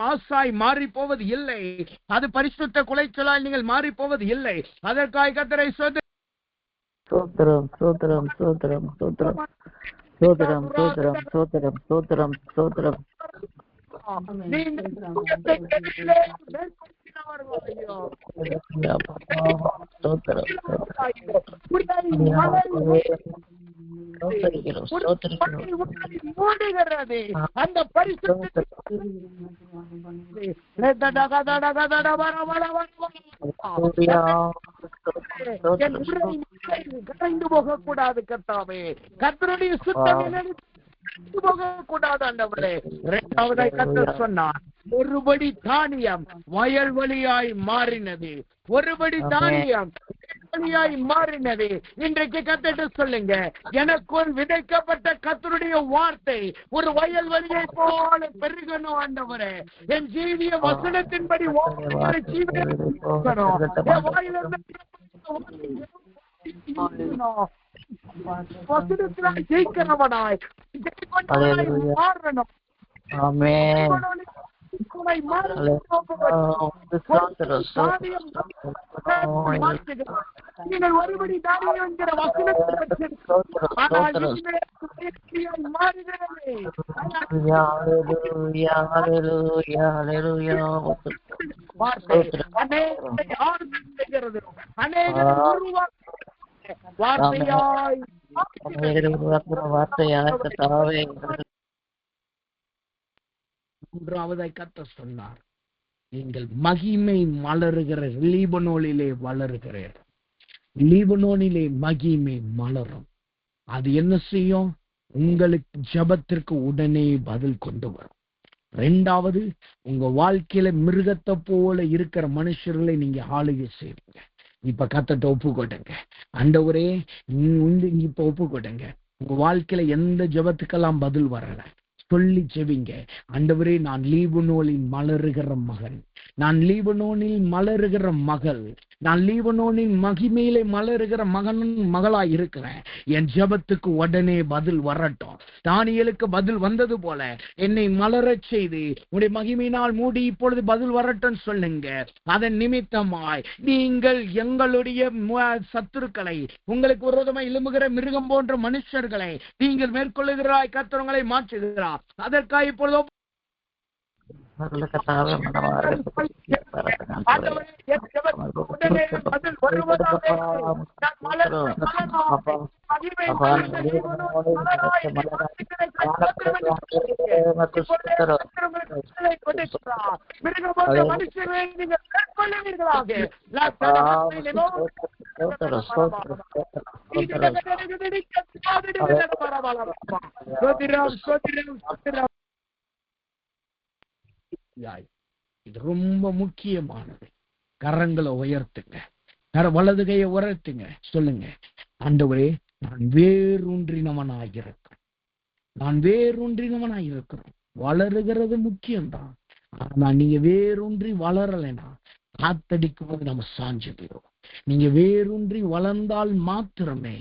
மாசாய் மாறி போவது இல்லை. அது பரிசுத்த குலைச்சலால் நீங்கள் மாறி போவது இல்லை. அதற்காக கர்த்தரை ஸ்தோத்திரம் ஸ்தோத்திரம் ஸ்தோத்திரம் ஸ்தோத்திரம் ஸ்தோத்திரம் ஸ்தோத்திரம் ஸ்தோத்திரம் ஸ்தோத்திரம் ஸ்தோத்திரம் அந்த பரிசுத்த கரைந்து போகக்கூடாது கர்த்தாவே. கர்த்தருடைய சுத்தம் போகக்கூடாது ஆண்டவரே. இரண்டாவதாய் கர்த்தர் சொன்னார், ஒருபடி தானியம் வயல்வெளியாய் மாறினது. ஒருபடி தானியம் வயல்வெளியாய் மாறினது. இன்றைக்கு கர்த்தர்ட்ட சொல்லுங்க, எனக்குள் விதைக்கப்பட்ட கர்த்தருடைய வார்த்தை ஒரு வயல்வெளியை போல பெருகணும் ஆண்டவரே. என் ஜீவிய வசனத்தின்படி ஜெயிக்கிறவனாய் மாறணும். நீங்கள் ஒருபடி தானியம் என்கிற வசனத்தை மூன்றாவதாய் கர்த்தர் சொன்னார், நீங்கள் மகிமை மலருகிற லீபனோனிலே வளருகிறீர்கள். லீபனோனிலே மகிமை மலரும். அது என்ன செய்யும்? உங்களுக்கு ஜெபத்திற்கு உடனே பதில் கொண்டு வரும். இரண்டாவது, உங்க வாழ்க்கையில மிருகத்தை போல இருக்கிற மனுஷர்களை நீங்க ஆளுகை செய்வீங்க. இப்ப கர்த்தர்ட்ட ஒப்பு கொட்டுங்க, ஆண்டவரே இப்ப ஒப்பு கொட்டுங்க. உங்க வாழ்க்கையில எந்த ஜெபத்துக்கெல்லாம் பதில் வரல சொல்லி ஜெபிங்க. ஆண்டவரே, நான் லீபனோனில் மலருகிற மகன், நான் லீபனோனில் மலருகிற மகள், நான் லீபனோனின் மகிமையிலே மலருகிற மகளாய் இருக்கிறேன். என் ஜெபத்துக்கு உடனே பதில் வரட்டும். தானியேலுக்கு பதில் வந்தது போல என்னை மலரச் செய்து உடைய மகிமையினால் மூடி இப்பொழுது பதில் வரட்டும் சொல்லுங்க. அதன் நிமித்தமாய் நீங்கள் எங்களுடைய சத்துருக்களை, உங்களுக்கு விரோதமாய் எழும்புகிற மிருகம் போன்ற மனுஷர்களை நீங்கள் மேற்கொள்ளுகிறாய். கர்த்தர் உங்களை மாற்றுகிறார். அதற்காக இப்பொழுது இது ரொம்ப முக்கியமானது. கரங்களை உயர்த்துங்க, வலது கையை உயர்த்துங்க, சொல்லுங்க, ஆண்டவரே, நான் வேரூன்றினவனாயிருக்கிறேன், நான் வேரூன்றினவனாயிருக்கிறேன். வளருகிறது முக்கியம்தான். ஆனா நீங்க வேரூன்றி வளரலைன்னா காத்தடிக்கும் போது நம்ம சாஞ்சு போயிடும். நீங்க வேரூன்றி வளர்ந்தால் மாத்திரமே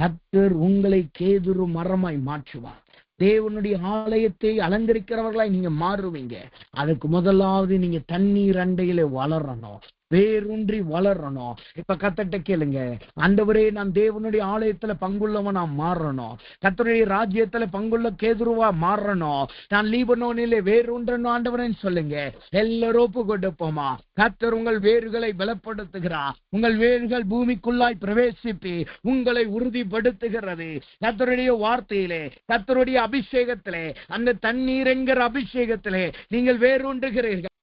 கர்த்தர் உங்களை கேதுரு மரமாய் மாற்றுவார். தேவனுடைய ஆலயத்தை அலங்கரிக்கிறவர்களாய் நீங்க மாறுவீங்க. அதுக்கு முதலாவது நீங்க தண்ணீர் அண்டையில வளரணும். வேரூன்றி வளரணும். இப்ப கர்த்தர்ட்ட கேளுங்க, ஆண்டவரே நான் தேவனுடைய ஆலயத்துல பங்குள்ளவனா மாறணும், கர்த்தருடைய ராஜ்யத்துல பங்குள்ள கேதுருவா மாறணும், நான் லீபனோனிலே வேரூன்றணும் ஆண்டவரேன்னு சொல்லுங்க. எல்லாரும் ஒப்பு கொடுப்போமா? கர்த்தர் உங்கள் வேர்களை பலப்படுத்துகிறார். உங்கள் வேர்கள் பூமிக்குள்ளாய் பிரவேசித்து உங்களை உறுதிப்படுத்துகிறது. கர்த்தருடைய வார்த்தையிலே, கர்த்தருடைய அபிஷேகத்திலே, அந்த தண்ணீர் என்கிற அபிஷேகத்திலே நீங்கள் வேரூன்றுகிறீர்கள்.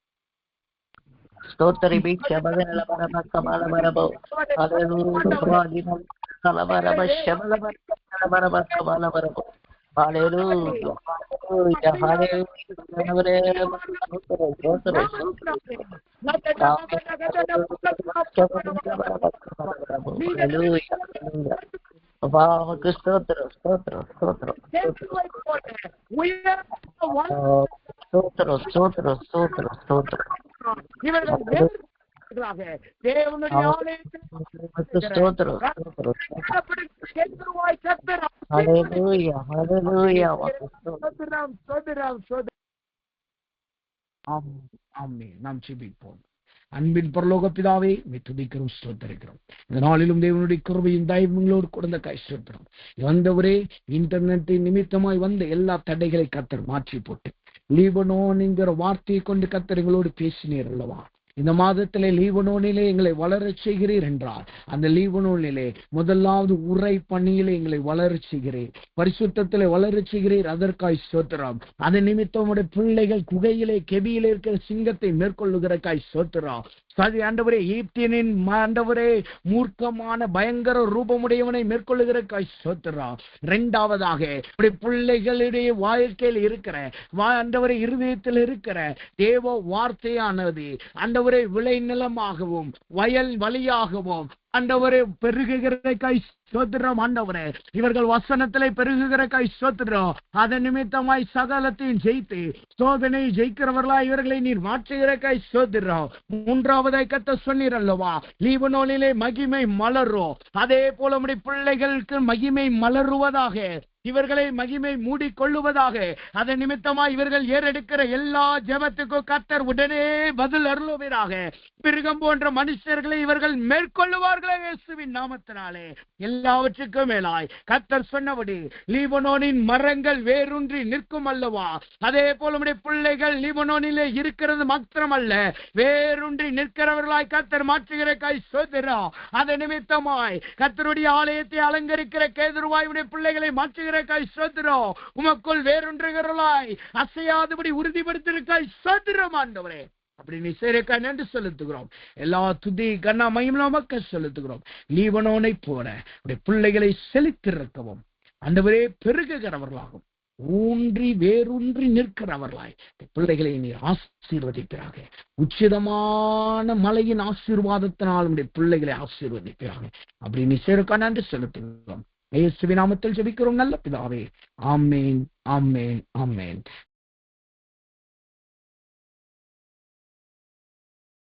ஸ்தோத்திரி பீட்ச பதனல பரம கமல பரபோ ஹalleluya பிராதின கலவரப ஷபல பரம கமல பரபோ ஹalleluya ஹalleluya ஹalleluya ஸ்தோத்திரி ஹalleluya பாவக்கு ஸ்தோத்திரம் ஸ்தோத்திரம் ஸ்தோத்திரம் ஸ்தோத்திரம் ஸ்தோத்திரம் ஸ்தோத்திரம் ஸ்தோத்திரம் நாம் ஜெபிப்போம். அன்பின் பரலோக பிதாவே, துதிக்கிறோம், ஸ்தோத்திரிக்கிறோம். இந்த நாளிலும் தேவனுடைய கிருபையும் தயவுங்களோடு கொடுத்த ஸ்தோத்திரம். வந்தவரே, இன்டர்நெட்டின் நிமித்தமாய் வந்த எல்லா தடைகளை கர்த்தர் மாற்றி போட்டு லீபனோன் என்கிற வார்த்தையை கொண்டு கர்த்தர் எங்களோடு பேசினீர் அல்லவா? இந்த மாதத்திலே லீபனோனிலே எங்களை வளரச் செய்கிறீர் என்றால், அந்த லீபனோனிலே முதலாவது உரை பணியிலே எங்களை வளரச் செய்கிறீர், பரிசுத்தத்திலே வளரச் செய்கிறீர். அதற்காய் ஸ்தோத்திரம். அதன் நிமித்தம் உடைய பிள்ளைகள் குகையிலே கெபியிலே இருக்கிற சிங்கத்தை மேற்கொள்ளுகிறக்காய் ஸ்தோத்திரம். ஆண்டவரே, ஈப்தியனின் ஆண்டவரே மூர்க்கமான பயங்கர ரூபமுடையவனை மேற்கொள்ளுகிறக்காய் ஸ்தோத்திரம். இரண்டாவதாக பிள்ளைகளுடைய வாழ்க்கையில் இருக்கிற ஆண்டவரே இருதயத்தில் இருக்கிற தேவ வார்த்தையானது ஆண்டவரே விளை நிலமாகவும் வயல் வழியாகவும் ஆண்டவரே பெருகுகிறக்காய் ஸ்தோத்திரம். ஆண்டவரே, இவர்கள் வசனத்திலே பெருகுகிறக்காய் ஸ்தோத்திரம். அதன் நிமித்தமாய் சகலத்தையும் ஜெயித்து சோதனை ஜெயிக்கிறவர்களாய் இவர்களை நீர் மாற்றுகிறக்காய் ஸ்தோத்திரம். மூன்றாவதாய் கர்த்தர் சொன்னீர் அல்லவா, லீபனோனிலே மகிமை மலரும். அதே போல உம்முடைய பிள்ளைகளுக்கு மகிமை மலருவதாக, இவர்களை மகிமை மூடிக்கொள்ளுவதாக. அதன் நிமித்தமாய் இவர்கள் ஏறெடுக்கிற எல்லா ஜெபத்துக்கும் கர்த்தர் உடனே பதில் அருளுவீராக. மிருகம் போன்ற மனுஷர்களை இவர்கள் மேற்கொள்ளுவார்களே இயேசுவின் நாமத்தினாலே. எல்லாவற்றுக்கும் மேலாய் கர்த்தர் சொன்னபடி லீபனோனின் மரங்கள் வேரூன்றி நிற்கும் அல்லவா, அதே போல உம்முடைய பிள்ளைகள் லீபனோனிலே இருக்கிறது மாத்திரமல்ல, வேரூன்றி நிற்கிறவர்களாய் கர்த்தர் மாற்றுகிறக்காய் ஸ்தோத்திரம். அதன் நிமித்தமாய் கர்த்தருடைய ஆலயத்தை அலங்கரிக்கிற கேதுருவாய் உடைய பிள்ளைகளை மாற்றுகிற ஸ்தோத்திரம். உமக்குள் வேறொன்றுகிறாய் அசையாதபடி உறுதிப்படுத்திருக்காய் ஸ்தோத்திரம் ஆண்டவரே. அப்படி நீ செய்யறக்கா நன்றி செலுத்துகிறோம். எல்லா துதி கண்ணா மகிமை உமக்கு செலுத்துகிறோம். லீபனோனை போல உடைய பிள்ளைகளை செழித்திருக்கவும் ஆண்டவரே பெருகுகிறவர்களாகும் ஊன்றி வேரூன்றி நிற்கிறவர்களாய் பிள்ளைகளை நீ ஆசீர்வதிக்கிறாங்க. உச்சிதமான மலையின் ஆசீர்வாதத்தினால் உடைய பிள்ளைகளை ஆசீர்வதிக்கிறாங்க. அப்படி நீ செய்யறக்கா நன்றி செலுத்துகிறோம். இயேசுவின் நாமத்தில் ஜெபிக்கிறோம் நல்ல பிதாவே. ஆமென், ஆமென், ஆமென்.